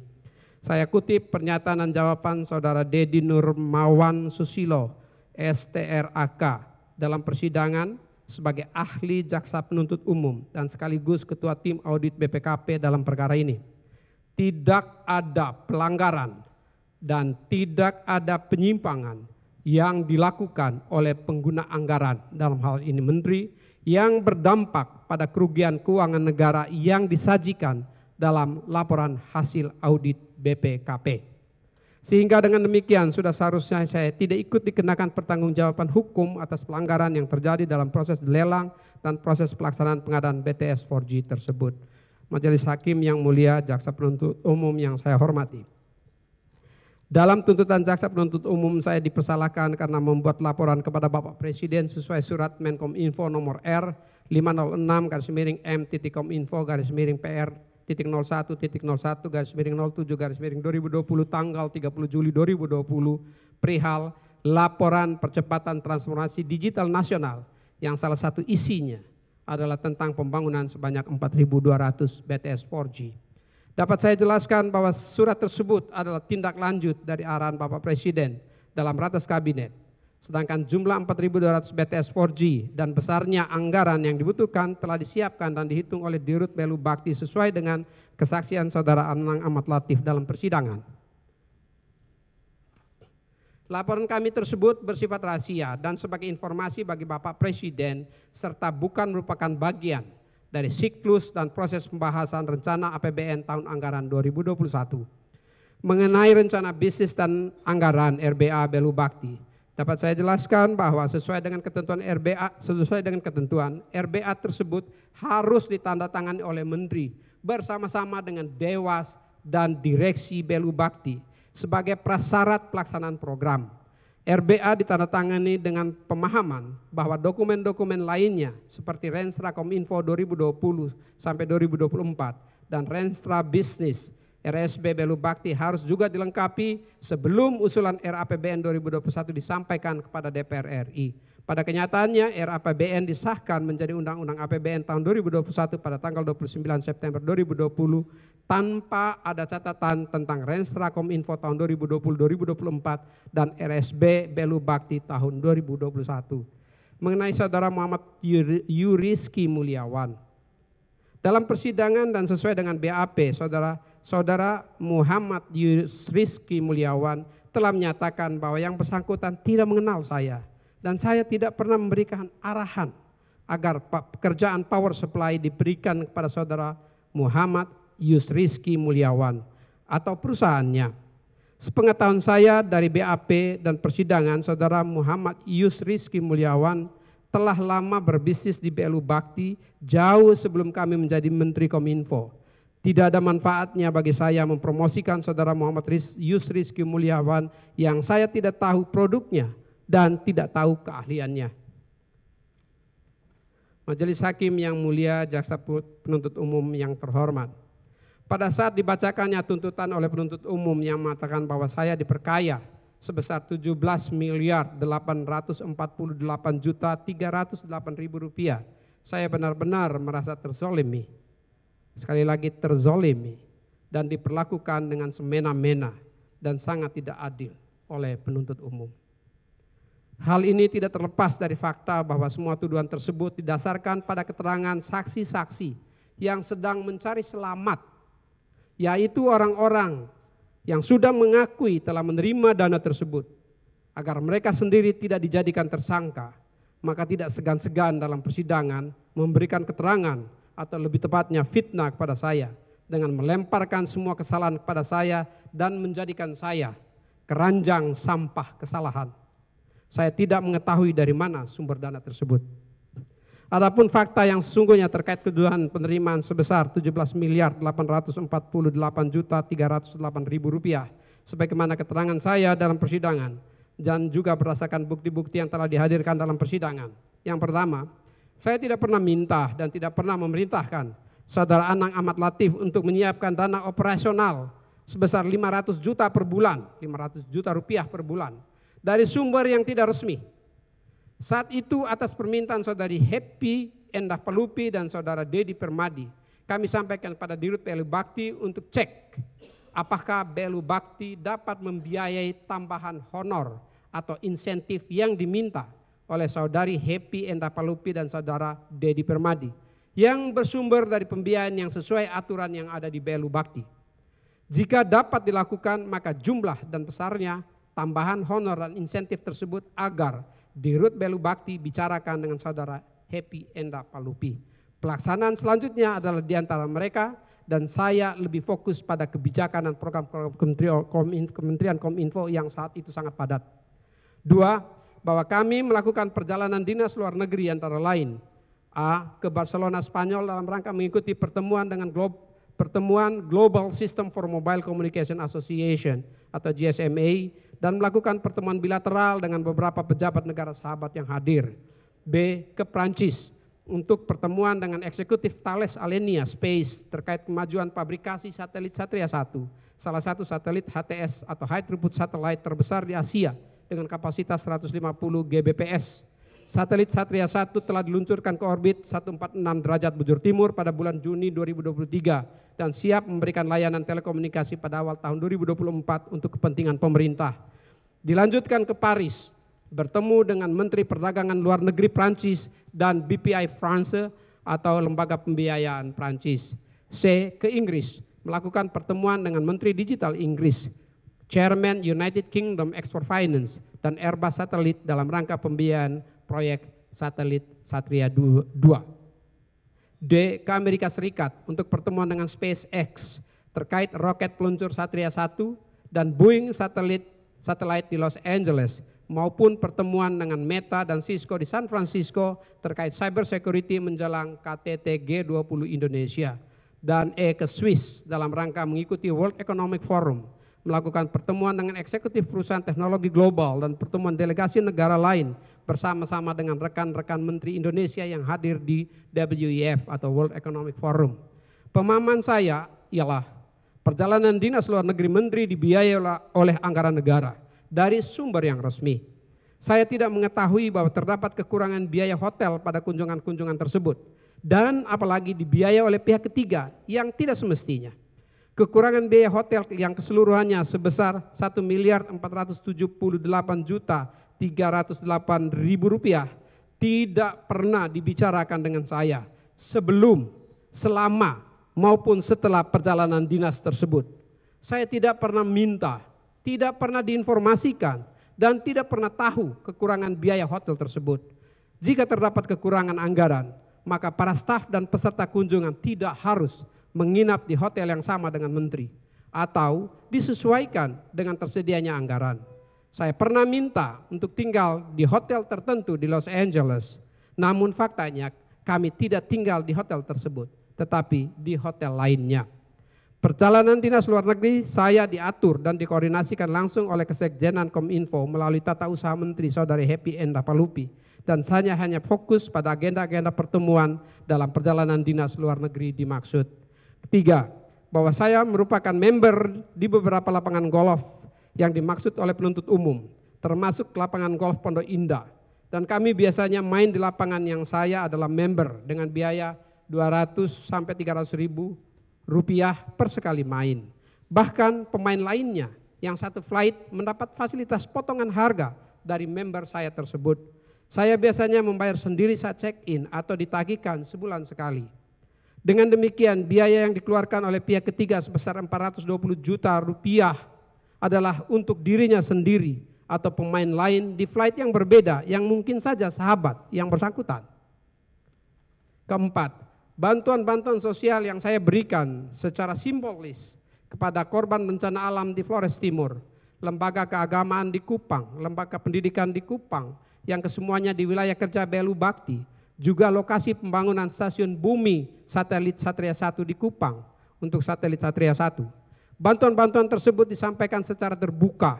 Saya kutip pernyataan dan jawaban Saudara Dedi Nurmawan Susilo, STRAK, dalam persidangan sebagai ahli jaksa penuntut umum dan sekaligus ketua tim audit BPKP dalam perkara ini. Tidak ada pelanggaran dan tidak ada penyimpangan yang dilakukan oleh pengguna anggaran, dalam hal ini Menteri, yang berdampak pada kerugian keuangan negara yang disajikan dalam laporan hasil audit BPKP. Sehingga dengan demikian sudah seharusnya saya tidak ikut dikenakan pertanggungjawaban hukum atas pelanggaran yang terjadi dalam proses lelang dan proses pelaksanaan pengadaan BTS 4G tersebut. Majelis Hakim yang mulia, jaksa penuntut umum yang saya hormati. Dalam tuntutan jaksa penuntut umum saya dipersalahkan karena membuat laporan kepada Bapak Presiden sesuai surat Menkominfo nomor R 506/M.Info/PR.01.01/2020 tanggal 30 Juli 2020 perihal laporan percepatan transformasi digital nasional yang salah satu isinya adalah tentang pembangunan sebanyak 4.200 BTS 4G. Dapat saya jelaskan bahwa surat tersebut adalah tindak lanjut dari arahan Bapak Presiden dalam ratas kabinet. Sedangkan jumlah 4.200 BTS 4G dan besarnya anggaran yang dibutuhkan telah disiapkan dan dihitung oleh Dirut Belu Bakti sesuai dengan kesaksian Saudara Anang Ahmad Latif dalam persidangan. Laporan kami tersebut bersifat rahasia dan sebagai informasi bagi Bapak Presiden serta bukan merupakan bagian dari siklus dan proses pembahasan rencana APBN tahun anggaran 2021. Mengenai rencana bisnis dan anggaran RBA Belu Bakti, dapat saya jelaskan bahwa sesuai dengan ketentuan RBA tersebut harus ditandatangani oleh Menteri bersama-sama dengan Dewas dan Direksi Belu Bakti sebagai prasyarat pelaksanaan program. RBA ditandatangani dengan pemahaman bahwa dokumen-dokumen lainnya seperti Renstra Kominfo 2020 sampai 2024 dan Renstra Bisnis RSB Belu Bakti harus juga dilengkapi sebelum usulan RAPBN 2021 disampaikan kepada DPR RI. Pada kenyataannya RAPBN disahkan menjadi Undang-Undang APBN tahun 2021 pada tanggal 29 September 2020 tanpa ada catatan tentang Renstra Kominfo tahun 2020-2024 dan RSB Belu Bakti tahun 2021. Mengenai Saudara Muhammad Yuriski Mulyawan, dalam persidangan dan sesuai dengan BAP, Saudara Muhammad Yuriski Mulyawan telah menyatakan bahwa yang bersangkutan tidak mengenal saya dan saya tidak pernah memberikan arahan agar pekerjaan power supply diberikan kepada Saudara Muhammad Yuriski Mulyawan atau perusahaannya. Sepengetahuan saya dari BAP dan persidangan, Saudara Muhammad Yuriski Mulyawan telah lama berbisnis di Belu Bakti jauh sebelum kami menjadi Menteri Kominfo. Tidak ada manfaatnya bagi saya mempromosikan Saudara Muhammad Yuriski Mulyawan yang saya tidak tahu produknya dan tidak tahu keahliannya. Majelis Hakim yang mulia, Jaksa Penuntut Umum yang terhormat, pada saat dibacakannya tuntutan oleh penuntut umum yang mengatakan bahwa saya diperkaya sebesar 17.848.308.000 rupiah, saya benar-benar merasa terzolimi. Sekali lagi terzolimi dan diperlakukan dengan semena-mena dan sangat tidak adil oleh penuntut umum. Hal ini tidak terlepas dari fakta bahwa semua tuduhan tersebut didasarkan pada keterangan saksi-saksi yang sedang mencari selamat, yaitu orang-orang yang sudah mengakui telah menerima dana tersebut. Agar mereka sendiri tidak dijadikan tersangka, maka tidak segan-segan dalam persidangan memberikan keterangan atau lebih tepatnya fitnah kepada saya dengan melemparkan semua kesalahan kepada saya dan menjadikan saya keranjang sampah kesalahan. Saya tidak mengetahui dari mana sumber dana tersebut. Adapun fakta yang sesungguhnya terkait tuduhan penerimaan sebesar 17.848.308.000 rupiah, sebagaimana keterangan saya dalam persidangan dan juga berdasarkan bukti-bukti yang telah dihadirkan dalam persidangan. Yang pertama, saya tidak pernah minta dan tidak pernah memerintahkan Saudara Anang Ahmad Latif untuk menyiapkan dana operasional sebesar 500 juta per bulan, 500 juta rupiah per bulan dari sumber yang tidak resmi. Saat itu atas permintaan Saudari Happy Endah Palupi dan Saudara Dedi Permadi, kami sampaikan pada Dirut Belu Bakti untuk cek apakah Belu Bakti dapat membiayai tambahan honor atau insentif yang diminta oleh Saudari Happy Endah Palupi dan Saudara Dedi Permadi yang bersumber dari pembiayaan yang sesuai aturan yang ada di Belu Bakti. Jika dapat dilakukan, maka jumlah dan besarnya tambahan honor dan insentif tersebut agar Dirut Belu Bakti bicarakan dengan Saudara Happy Endah Palupi. Pelaksanaan selanjutnya adalah di antara mereka dan saya lebih fokus pada kebijakan dan program-program Kementerian Kominfo yang saat itu sangat padat. Dua, bahwa kami melakukan perjalanan dinas luar negeri antara lain A. ke Barcelona, Spanyol dalam rangka mengikuti pertemuan dengan Global System for Mobile Communication Association atau GSMA dan melakukan pertemuan bilateral dengan beberapa pejabat negara sahabat yang hadir. B. ke Prancis untuk pertemuan dengan eksekutif Thales Alenia Space terkait kemajuan pabrikasi satelit Satria 1, salah satu satelit HTS atau High Throughput Satellite terbesar di Asia dengan kapasitas 150 Gbps. Satelit Satria 1 telah diluncurkan ke orbit 146 derajat bujur timur pada bulan Juni 2023 dan siap memberikan layanan telekomunikasi pada awal tahun 2024 untuk kepentingan pemerintah. Dilanjutkan ke Paris, bertemu dengan Menteri Perdagangan Luar Negeri Prancis dan BPI France atau Lembaga Pembiayaan Prancis. C. Ke Inggris, melakukan pertemuan dengan Menteri Digital Inggris, Chairman United Kingdom Export Finance, dan Airbus Satelit dalam rangka pembiayaan proyek satelit Satria 2. D. Ke Amerika Serikat untuk pertemuan dengan SpaceX terkait roket peluncur Satria 1 dan Boeing Satellite di Los Angeles, maupun pertemuan dengan Meta dan Cisco di San Francisco terkait cyber security menjelang KTT G20 Indonesia. Dan E. Ke Swiss dalam rangka mengikuti World Economic Forum, melakukan pertemuan dengan eksekutif perusahaan teknologi global dan pertemuan delegasi negara lain bersama-sama dengan rekan-rekan menteri Indonesia yang hadir di WEF atau World Economic Forum. Pemahaman saya ialah perjalanan dinas luar negeri menteri dibiayai oleh anggaran negara dari sumber yang resmi. Saya tidak mengetahui bahwa terdapat kekurangan biaya hotel pada kunjungan-kunjungan tersebut, dan apalagi dibiayai oleh pihak ketiga yang tidak semestinya. Kekurangan biaya hotel yang keseluruhannya sebesar Rp1.478.308.000 tidak pernah dibicarakan dengan saya sebelum, selama, maupun setelah perjalanan dinas tersebut. Saya tidak pernah minta, tidak pernah diinformasikan, dan tidak pernah tahu kekurangan biaya hotel tersebut. Jika terdapat kekurangan anggaran, maka para staf dan peserta kunjungan tidak harus menginap di hotel yang sama dengan menteri atau disesuaikan dengan tersedianya anggaran. Saya pernah minta untuk tinggal di hotel tertentu di Los Angeles, namun faktanya kami tidak tinggal di hotel tersebut, tetapi di hotel lainnya. Perjalanan dinas luar negeri saya diatur dan dikoordinasikan langsung oleh Kesekjenan Kominfo melalui Tata Usaha Menteri Saudari Happy Endapalupi, dan saya hanya fokus pada agenda-agenda pertemuan dalam perjalanan dinas luar negeri dimaksud. Ketiga, bahwa saya merupakan member di beberapa lapangan golf yang dimaksud oleh penuntut umum, termasuk lapangan golf Pondok Indah, dan kami biasanya main di lapangan yang saya adalah member dengan biaya 200 sampai 300 ribu rupiah per sekali main. Bahkan pemain lainnya yang satu flight mendapat fasilitas potongan harga dari member saya tersebut. Saya biasanya membayar sendiri saat check-in atau ditagihkan sebulan sekali. Dengan demikian biaya yang dikeluarkan oleh pihak ketiga sebesar 420 juta rupiah adalah untuk dirinya sendiri atau pemain lain di flight yang berbeda yang mungkin saja sahabat yang bersangkutan. Keempat, bantuan-bantuan sosial yang saya berikan secara simbolis kepada korban bencana alam di Flores Timur, lembaga keagamaan di Kupang, lembaga pendidikan di Kupang, yang kesemuanya di wilayah kerja BLU Bakti, juga lokasi pembangunan stasiun bumi satelit Satria 1 di Kupang untuk satelit Satria 1. Bantuan-bantuan tersebut disampaikan secara terbuka,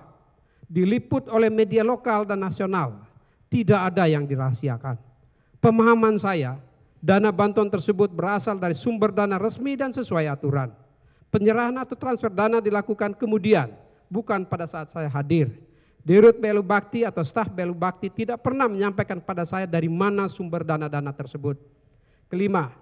diliput oleh media lokal dan nasional, tidak ada yang dirahasiakan. Pemahaman saya, dana bantuan tersebut berasal dari sumber dana resmi dan sesuai aturan. Penyerahan atau transfer dana dilakukan kemudian, bukan pada saat saya hadir. Dirut BLU Bakti atau staf BLU Bakti tidak pernah menyampaikan pada saya dari mana sumber dana-dana tersebut. Kelima,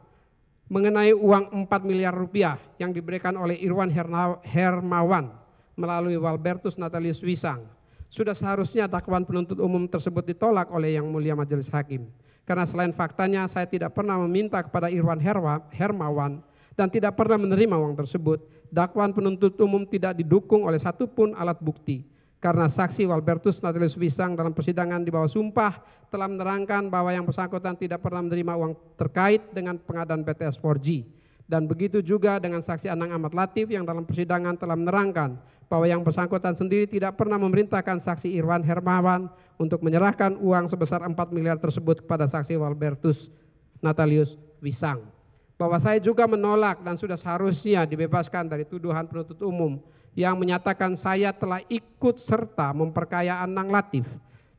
mengenai uang 4 miliar rupiah yang diberikan oleh Irwan Hermawan melalui Walbertus Natalius Wisang. Sudah seharusnya dakwaan penuntut umum tersebut ditolak oleh Yang Mulia Majelis Hakim. Karena selain faktanya saya tidak pernah meminta kepada Irwan Hermawan dan tidak pernah menerima uang tersebut, dakwaan penuntut umum tidak didukung oleh satupun alat bukti. Karena saksi Walbertus Natalius Wisang dalam persidangan di bawah sumpah telah menerangkan bahwa yang bersangkutan tidak pernah menerima uang terkait dengan pengadaan PTS 4G. Dan begitu juga dengan saksi Anang Ahmad Latif yang dalam persidangan telah menerangkan bahwa yang bersangkutan sendiri tidak pernah memerintahkan saksi Irwan Hermawan untuk menyerahkan uang sebesar 4 miliar tersebut kepada saksi Walbertus Natalius Wisang. Bahwa saya juga menolak dan sudah seharusnya dibebaskan dari tuduhan penuntut umum yang menyatakan saya telah ikut serta memperkaya Anang Latif,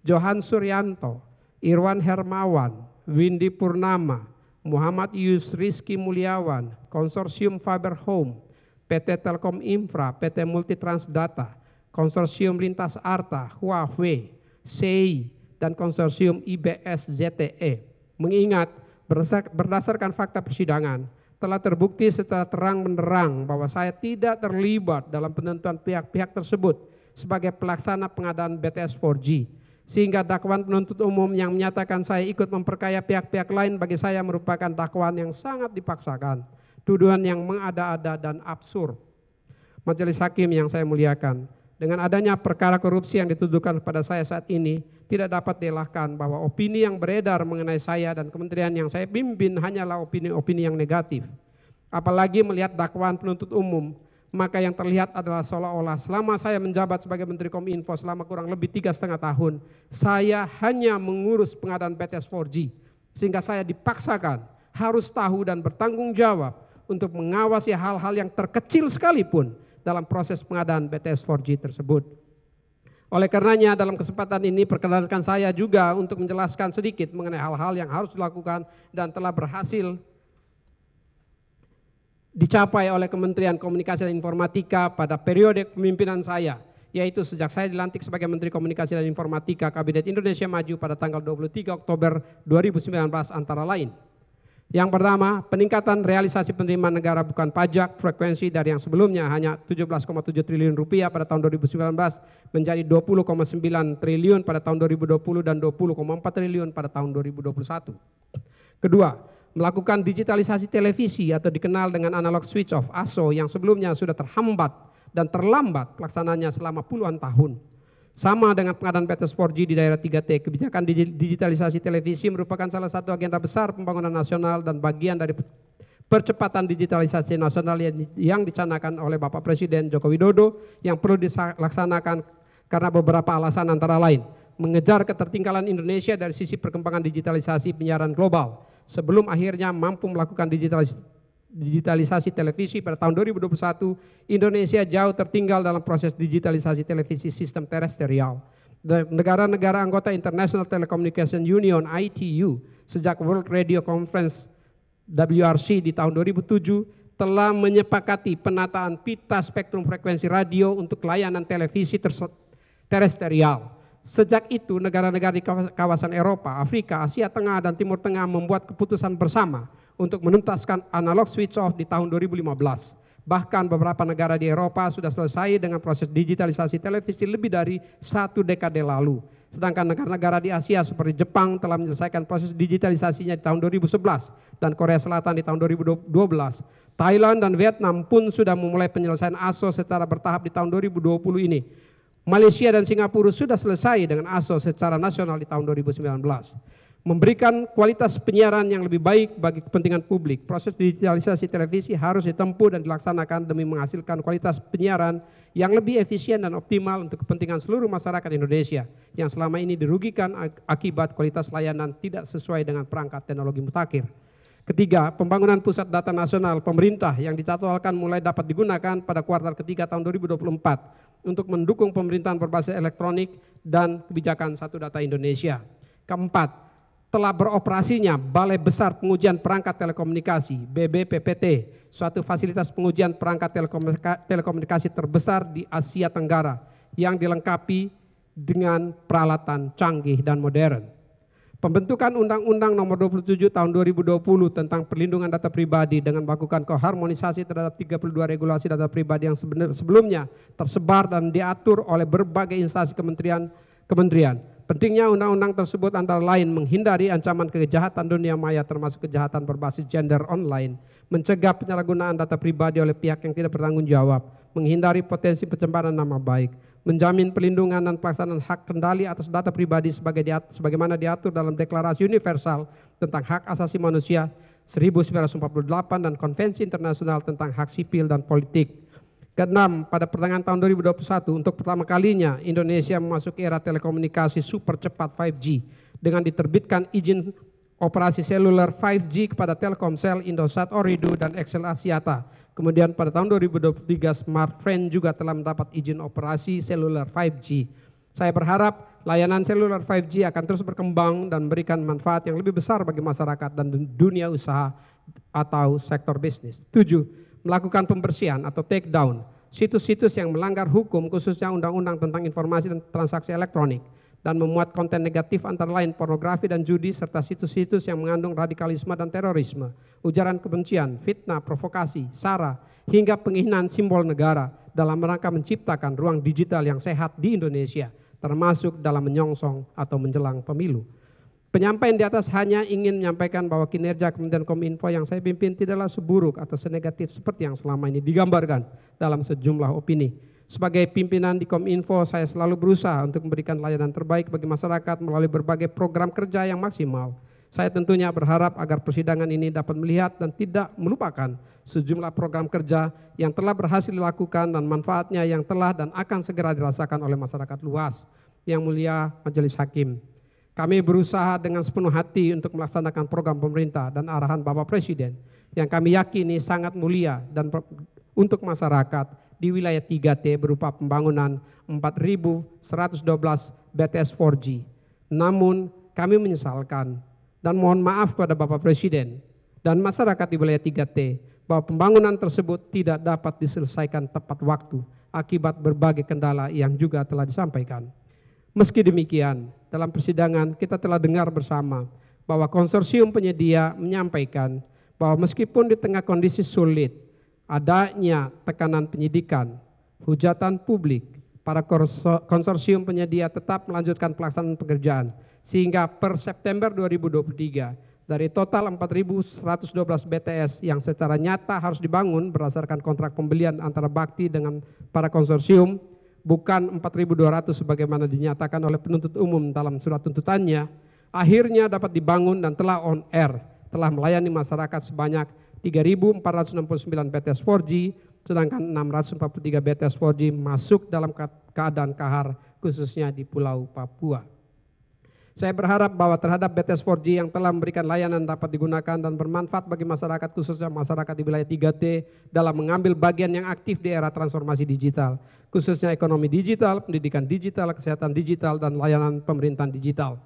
Johan Suryanto, Irwan Hermawan, Windy Purnama, Muhammad Yus Rizky Mulyawan, Konsorsium Faber Home, PT Telkom Infra, PT Multitrans Data, Konsorsium Lintas Arta, Huawei, SEI, dan Konsorsium IBS ZTE. Mengingat berdasarkan fakta persidangan, telah terbukti secara terang benderang bahwa saya tidak terlibat dalam penentuan pihak-pihak tersebut sebagai pelaksana pengadaan BTS 4G. Sehingga dakwaan penuntut umum yang menyatakan saya ikut memperkaya pihak-pihak lain bagi saya merupakan dakwaan yang sangat dipaksakan, tuduhan yang mengada-ada dan absurd. Majelis hakim yang saya muliakan, dengan adanya perkara korupsi yang dituduhkan kepada saya saat ini, tidak dapat dielakkan bahwa opini yang beredar mengenai saya dan kementerian yang saya pimpin hanyalah opini-opini yang negatif. Apalagi melihat dakwaan penuntut umum, maka yang terlihat adalah seolah-olah selama saya menjabat sebagai Menteri Kominfo selama kurang lebih 3,5 tahun, saya hanya mengurus pengadaan BTS 4G, sehingga saya dipaksakan harus tahu dan bertanggung jawab untuk mengawasi hal-hal yang terkecil sekalipun dalam proses pengadaan BTS 4G tersebut. Oleh karenanya dalam kesempatan ini perkenankan saya juga untuk menjelaskan sedikit mengenai hal-hal yang harus dilakukan dan telah berhasil dicapai oleh Kementerian Komunikasi dan Informatika pada periode kepemimpinan saya, yaitu sejak saya dilantik sebagai Menteri Komunikasi dan Informatika Kabinet Indonesia Maju pada tanggal 23 Oktober 2019 antara lain. Yang pertama, peningkatan realisasi penerimaan negara bukan pajak frekuensi dari yang sebelumnya hanya 17,7 triliun rupiah pada tahun 2019 menjadi 20,9 triliun pada tahun 2020 dan 20,4 triliun pada tahun 2021. Kedua, melakukan digitalisasi televisi atau dikenal dengan analog switch off ASO yang sebelumnya sudah terhambat dan terlambat pelaksananya selama puluhan tahun. Sama dengan pengadaan BTS 4G di daerah 3T, kebijakan digitalisasi televisi merupakan salah satu agenda besar pembangunan nasional dan bagian dari percepatan digitalisasi nasional yang dicanangkan oleh Bapak Presiden Joko Widodo yang perlu dilaksanakan karena beberapa alasan antara lain. Mengejar ketertinggalan Indonesia dari sisi perkembangan digitalisasi penyiaran global sebelum akhirnya mampu melakukan digitalisasi televisi pada tahun 2021, Indonesia jauh tertinggal dalam proses digitalisasi televisi sistem terestrial. Negara-negara anggota International Telecommunication Union (ITU) sejak World Radio Conference WRC di tahun 2007 telah menyepakati penataan pita spektrum frekuensi radio untuk layanan televisi terestrial. Sejak itu negara-negara di kawasan Eropa, Afrika, Asia Tengah, dan Timur Tengah membuat keputusan bersama untuk menuntaskan analog switch off di tahun 2015. Bahkan beberapa negara di Eropa sudah selesai dengan proses digitalisasi televisi lebih dari 1 dekade lalu. Sedangkan negara-negara di Asia seperti Jepang telah menyelesaikan proses digitalisasinya di tahun 2011 dan Korea Selatan di tahun 2012. Thailand dan Vietnam pun sudah memulai penyelesaian ASO secara bertahap di tahun 2020 ini. Malaysia dan Singapura sudah selesai dengan ASO secara nasional di tahun 2019. Memberikan kualitas penyiaran yang lebih baik bagi kepentingan publik, proses digitalisasi televisi harus ditempuh dan dilaksanakan demi menghasilkan kualitas penyiaran yang lebih efisien dan optimal untuk kepentingan seluruh masyarakat Indonesia yang selama ini dirugikan akibat kualitas layanan tidak sesuai dengan perangkat teknologi mutakhir. Ketiga, pembangunan pusat data nasional pemerintah yang dijadwalkan mulai dapat digunakan pada kuartal ketiga tahun 2024 untuk mendukung pemerintahan berbasis elektronik dan kebijakan Satu Data Indonesia. Keempat, telah beroperasinya Balai Besar Pengujian Perangkat Telekomunikasi (BBPPT), suatu fasilitas pengujian perangkat telekomunikasi terbesar di Asia Tenggara yang dilengkapi dengan peralatan canggih dan modern. Pembentukan Undang-Undang Nomor 27 Tahun 2020 tentang Perlindungan Data Pribadi dengan melakukan koharmonisasi terhadap 32 regulasi data pribadi yang sebelumnya tersebar dan diatur oleh berbagai instansi kementerian. Pentingnya undang-undang tersebut antara lain menghindari ancaman kejahatan dunia maya termasuk kejahatan berbasis gender online, mencegah penyalahgunaan data pribadi oleh pihak yang tidak bertanggung jawab, menghindari potensi pencemaran nama baik, menjamin perlindungan dan pelaksanaan hak kendali atas data pribadi sebagaimana diatur dalam Deklarasi Universal tentang Hak Asasi Manusia 1948 dan Konvensi Internasional tentang Hak Sipil dan Politik. Keenam, pada pertengahan tahun 2021 untuk pertama kalinya Indonesia memasuki era telekomunikasi super cepat 5G dengan diterbitkan izin operasi seluler 5G kepada Telkomsel, Indosat Ooredoo, dan XL Axiata. Kemudian pada tahun 2023 Smartfren juga telah mendapat izin operasi seluler 5G. Saya berharap layanan seluler 5G akan terus berkembang dan memberikan manfaat yang lebih besar bagi masyarakat dan dunia usaha atau sektor bisnis. 7. Melakukan pembersihan atau take down situs-situs yang melanggar hukum khususnya Undang-Undang tentang Informasi dan Transaksi Elektronik dan memuat konten negatif antara lain pornografi dan judi serta situs-situs yang mengandung radikalisme dan terorisme, ujaran kebencian, fitnah, provokasi, sara, hingga penghinaan simbol negara dalam rangka menciptakan ruang digital yang sehat di Indonesia, termasuk dalam menyongsong atau menjelang pemilu. Penyampaian di atas hanya ingin menyampaikan bahwa kinerja Kementerian Kominfo yang saya pimpin tidaklah seburuk atau senegatif seperti yang selama ini digambarkan dalam sejumlah opini. Sebagai pimpinan di Kominfo, saya selalu berusaha untuk memberikan layanan terbaik bagi masyarakat melalui berbagai program kerja yang maksimal. Saya tentunya berharap agar persidangan ini dapat melihat dan tidak melupakan sejumlah program kerja yang telah berhasil dilakukan dan manfaatnya yang telah dan akan segera dirasakan oleh masyarakat luas. Yang mulia Majelis Hakim, kami berusaha dengan sepenuh hati untuk melaksanakan program pemerintah dan arahan Bapak Presiden yang kami yakini sangat mulia dan untuk masyarakat di wilayah 3T berupa pembangunan 4.112 BTS 4G. Namun kami menyesalkan dan mohon maaf kepada Bapak Presiden dan masyarakat di wilayah 3T bahwa pembangunan tersebut tidak dapat diselesaikan tepat waktu akibat berbagai kendala yang juga telah disampaikan. Meski demikian, dalam persidangan kita telah dengar bersama bahwa konsorsium penyedia menyampaikan bahwa meskipun di tengah kondisi sulit, adanya tekanan penyidikan, hujatan publik, para konsorsium penyedia tetap melanjutkan pelaksanaan pekerjaan sehingga per September 2023 dari total 4.112 BTS yang secara nyata harus dibangun berdasarkan kontrak pembelian antara Bakti dengan para konsorsium, bukan 4.200 sebagaimana dinyatakan oleh penuntut umum dalam surat tuntutannya, akhirnya dapat dibangun dan telah on air, telah melayani masyarakat sebanyak 3.469 BTS 4G, sedangkan 643 BTS 4G masuk dalam keadaan kahar khususnya di Pulau Papua. Saya berharap bahwa terhadap BTS 4G yang telah memberikan layanan dapat digunakan dan bermanfaat bagi masyarakat khususnya masyarakat di wilayah 3T dalam mengambil bagian yang aktif di era transformasi digital, khususnya ekonomi digital, pendidikan digital, kesehatan digital, dan layanan pemerintahan digital.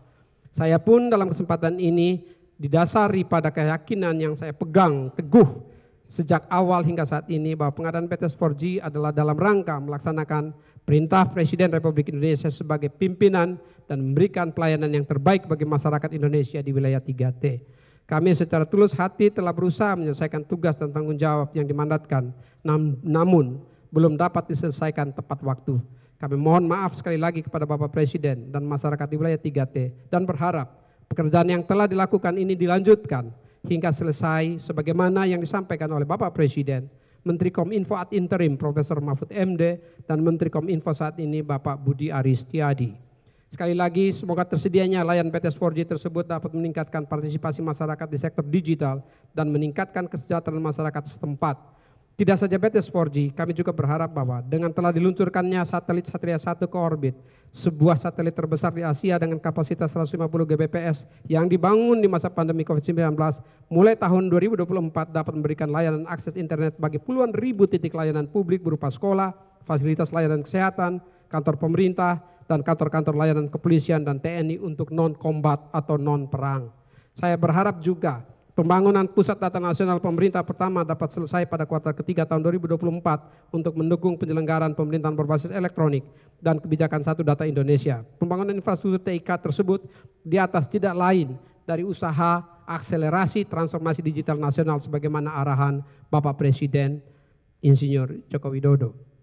Saya pun dalam kesempatan ini didasari pada keyakinan yang saya pegang teguh sejak awal hingga saat ini bahwa pengadaan BTS 4G adalah dalam rangka melaksanakan perintah Presiden Republik Indonesia sebagai pimpinan dan memberikan pelayanan yang terbaik bagi masyarakat Indonesia di wilayah 3T. Kami secara tulus hati telah berusaha menyelesaikan tugas dan tanggung jawab yang dimandatkan, namun belum dapat diselesaikan tepat waktu. Kami mohon maaf sekali lagi kepada Bapak Presiden dan masyarakat di wilayah 3T dan berharap pekerjaan yang telah dilakukan ini dilanjutkan hingga selesai sebagaimana yang disampaikan oleh Bapak Presiden, Menteri Kominfo ad interim Profesor Mahfud MD dan Menteri Kominfo saat ini Bapak Budi Aris Setiadi. Sekali lagi semoga tersedianya layanan BTS 4G tersebut dapat meningkatkan partisipasi masyarakat di sektor digital dan meningkatkan kesejahteraan masyarakat setempat. Tidak saja BTS 4G, kami juga berharap bahwa dengan telah diluncurkannya satelit Satria 1 ke orbit, sebuah satelit terbesar di Asia dengan kapasitas 150 Gbps yang dibangun di masa pandemi COVID-19, mulai tahun 2024 dapat memberikan layanan akses internet bagi puluhan ribu titik layanan publik berupa sekolah, fasilitas layanan kesehatan, kantor pemerintah, dan kantor-kantor layanan kepolisian dan TNI untuk non-kombat atau non-perang. Saya berharap juga pembangunan pusat data nasional pemerintah pertama dapat selesai pada kuartal ketiga tahun 2024 untuk mendukung penyelenggaraan pemerintahan berbasis elektronik dan kebijakan satu data Indonesia. Pembangunan infrastruktur TIK tersebut di atas tidak lain dari usaha akselerasi transformasi digital nasional sebagaimana arahan Bapak Presiden Insinyur Joko Widodo.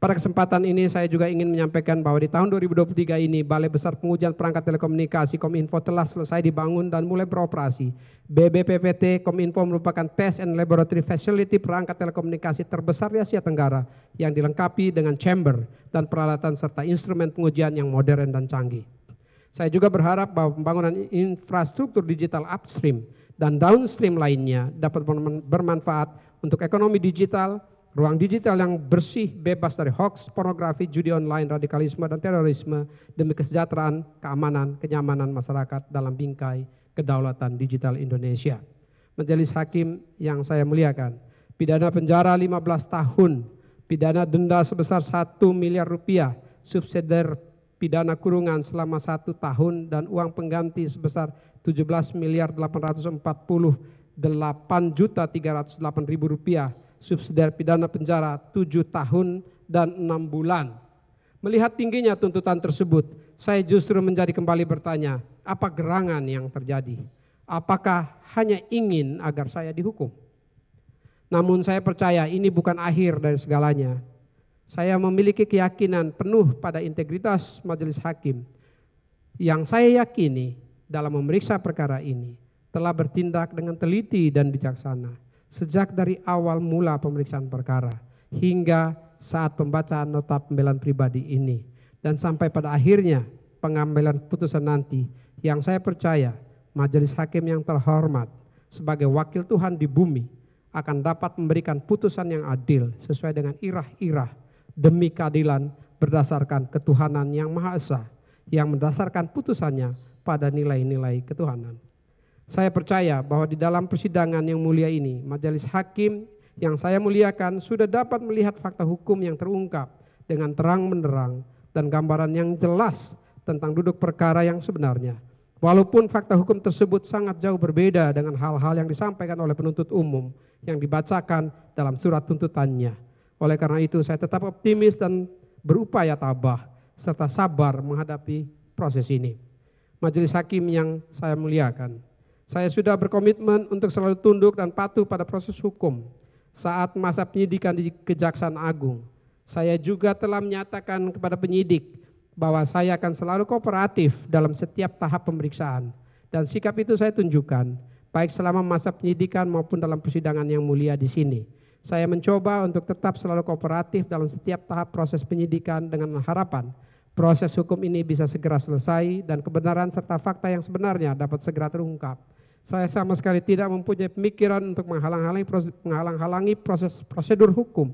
Pada kesempatan ini saya juga ingin menyampaikan bahwa di tahun 2023 ini Balai Besar Pengujian Perangkat Telekomunikasi Kominfo telah selesai dibangun dan mulai beroperasi. BBPPT Kominfo merupakan test and laboratory facility perangkat telekomunikasi terbesar di Asia Tenggara yang dilengkapi dengan chamber dan peralatan serta instrumen pengujian yang modern dan canggih. Saya juga berharap bahwa pembangunan infrastruktur digital upstream dan downstream lainnya dapat bermanfaat untuk ekonomi digital, ruang digital yang bersih, bebas dari hoax, pornografi, judi online, radikalisme, dan terorisme demi kesejahteraan, keamanan, kenyamanan masyarakat dalam bingkai kedaulatan digital Indonesia. Majelis Hakim yang saya muliakan, pidana penjara 15 tahun, pidana denda sebesar 1 miliar rupiah, subsidiar pidana kurungan selama 1 tahun, dan uang pengganti sebesar 17.848.308.000 rupiah, subsidiar pidana penjara 7 tahun dan 6 bulan. Melihat tingginya tuntutan tersebut, saya justru menjadi kembali bertanya, apa gerangan yang terjadi? Apakah hanya ingin agar saya dihukum? Namun saya percaya ini bukan akhir dari segalanya. Saya memiliki keyakinan penuh pada integritas majelis hakim yang saya yakini dalam memeriksa perkara ini telah bertindak dengan teliti dan bijaksana sejak dari awal mula pemeriksaan perkara hingga saat pembacaan nota pembelaan pribadi ini dan sampai pada akhirnya pengambilan putusan nanti, yang saya percaya majelis hakim yang terhormat sebagai wakil Tuhan di bumi akan dapat memberikan putusan yang adil sesuai dengan irah-irah demi keadilan berdasarkan ketuhanan yang Maha Esa yang mendasarkan putusannya pada nilai-nilai ketuhanan. Saya percaya bahwa di dalam persidangan yang mulia ini, majelis hakim yang saya muliakan sudah dapat melihat fakta hukum yang terungkap dengan terang benderang dan gambaran yang jelas tentang duduk perkara yang sebenarnya. Walaupun fakta hukum tersebut sangat jauh berbeda dengan hal-hal yang disampaikan oleh penuntut umum yang dibacakan dalam surat tuntutannya. Oleh karena itu saya tetap optimis dan berupaya tabah serta sabar menghadapi proses ini. Majelis hakim yang saya muliakan, saya sudah berkomitmen untuk selalu tunduk dan patuh pada proses hukum saat masa penyidikan di Kejaksaan Agung. Saya juga telah menyatakan kepada penyidik bahwa saya akan selalu kooperatif dalam setiap tahap pemeriksaan, dan sikap itu saya tunjukkan baik selama masa penyidikan maupun dalam persidangan yang mulia di sini. Saya mencoba untuk tetap selalu kooperatif dalam setiap tahap proses penyidikan dengan harapan proses hukum ini bisa segera selesai dan kebenaran serta fakta yang sebenarnya dapat segera terungkap. Saya sama sekali tidak mempunyai pemikiran untuk menghalang-halangi proses prosedur hukum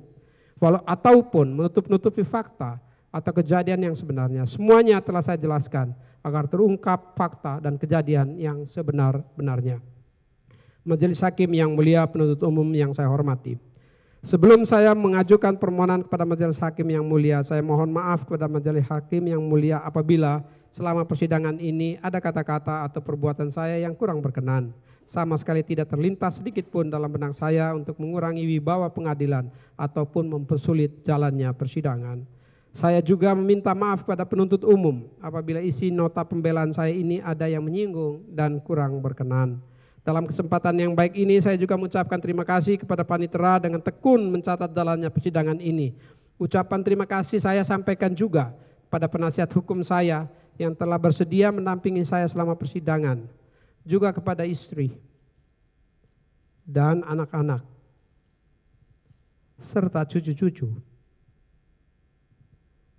ataupun menutup-nutupi fakta atau kejadian yang sebenarnya. Semuanya telah saya jelaskan agar terungkap fakta dan kejadian yang sebenar-benarnya. Majelis hakim yang mulia, penuntut umum yang saya hormati, sebelum saya mengajukan permohonan kepada majelis hakim yang mulia, saya mohon maaf kepada majelis hakim yang mulia apabila selama persidangan ini ada kata-kata atau perbuatan saya yang kurang berkenan. Sama sekali tidak terlintas sedikit pun dalam benak saya untuk mengurangi wibawa pengadilan ataupun mempersulit jalannya persidangan. Saya juga meminta maaf kepada penuntut umum apabila isi nota pembelaan saya ini ada yang menyinggung dan kurang berkenan. Dalam kesempatan yang baik ini saya juga mengucapkan terima kasih kepada panitera dengan tekun mencatat jalannya persidangan ini. Ucapan terima kasih saya sampaikan juga pada penasihat hukum saya yang telah bersedia mendampingi saya selama persidangan. Juga kepada istri dan anak-anak serta cucu-cucu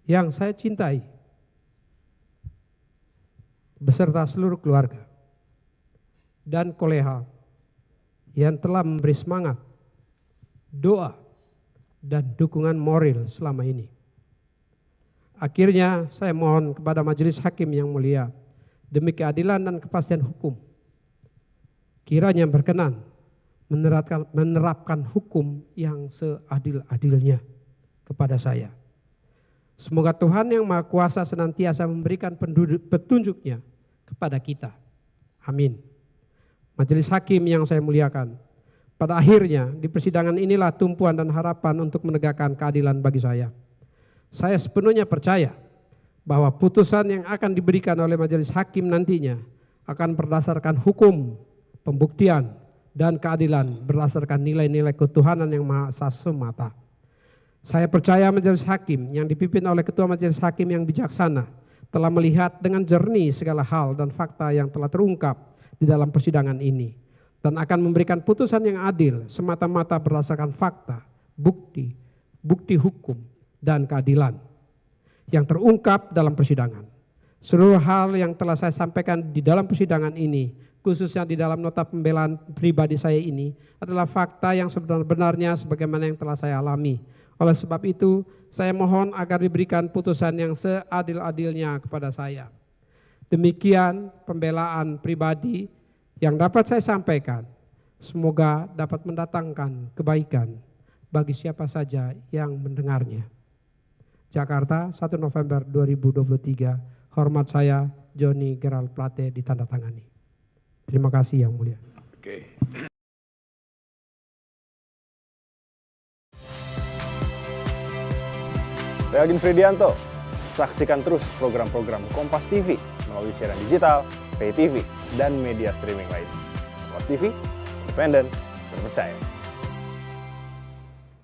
yang saya cintai beserta seluruh keluarga dan koleha yang telah memberi semangat, doa, dan dukungan moral selama ini. Akhirnya saya mohon kepada majelis hakim yang mulia, demi keadilan dan kepastian hukum, kiranya berkenan menerapkan hukum yang seadil-adilnya kepada saya. Semoga Tuhan yang Maha Kuasa senantiasa memberikan petunjuknya kepada kita. Amin. Majelis hakim yang saya muliakan, pada akhirnya di persidangan inilah tumpuan dan harapan untuk menegakkan keadilan bagi saya. Saya sepenuhnya percaya bahwa putusan yang akan diberikan oleh majelis hakim nantinya akan berdasarkan hukum, pembuktian, dan keadilan berdasarkan nilai-nilai ketuhanan yang Maha Esa semata. Saya percaya majelis hakim yang dipimpin oleh ketua majelis hakim yang bijaksana telah melihat dengan jernih segala hal dan fakta yang telah terungkap di dalam persidangan ini dan akan memberikan putusan yang adil semata-mata berdasarkan fakta, bukti hukum dan keadilan yang terungkap dalam persidangan. Seluruh hal yang telah saya sampaikan di dalam persidangan ini, khususnya di dalam nota pembelaan pribadi saya ini, adalah fakta yang sebenar-benarnya sebagaimana yang telah saya alami. Oleh sebab itu, saya mohon agar diberikan putusan yang seadil-adilnya kepada saya. Demikian pembelaan pribadi yang dapat saya sampaikan. Semoga dapat mendatangkan kebaikan bagi siapa saja yang mendengarnya. Jakarta, 1 November 2023. Hormat saya, Joni Gerald Plate, ditandatangani. Terima kasih yang mulia. Oke. Saya Agin Fridianto. Saksikan terus program-program Kompas TV melalui siaran digital, pay TV, dan media streaming lain. Kompas TV, independen, terpercaya.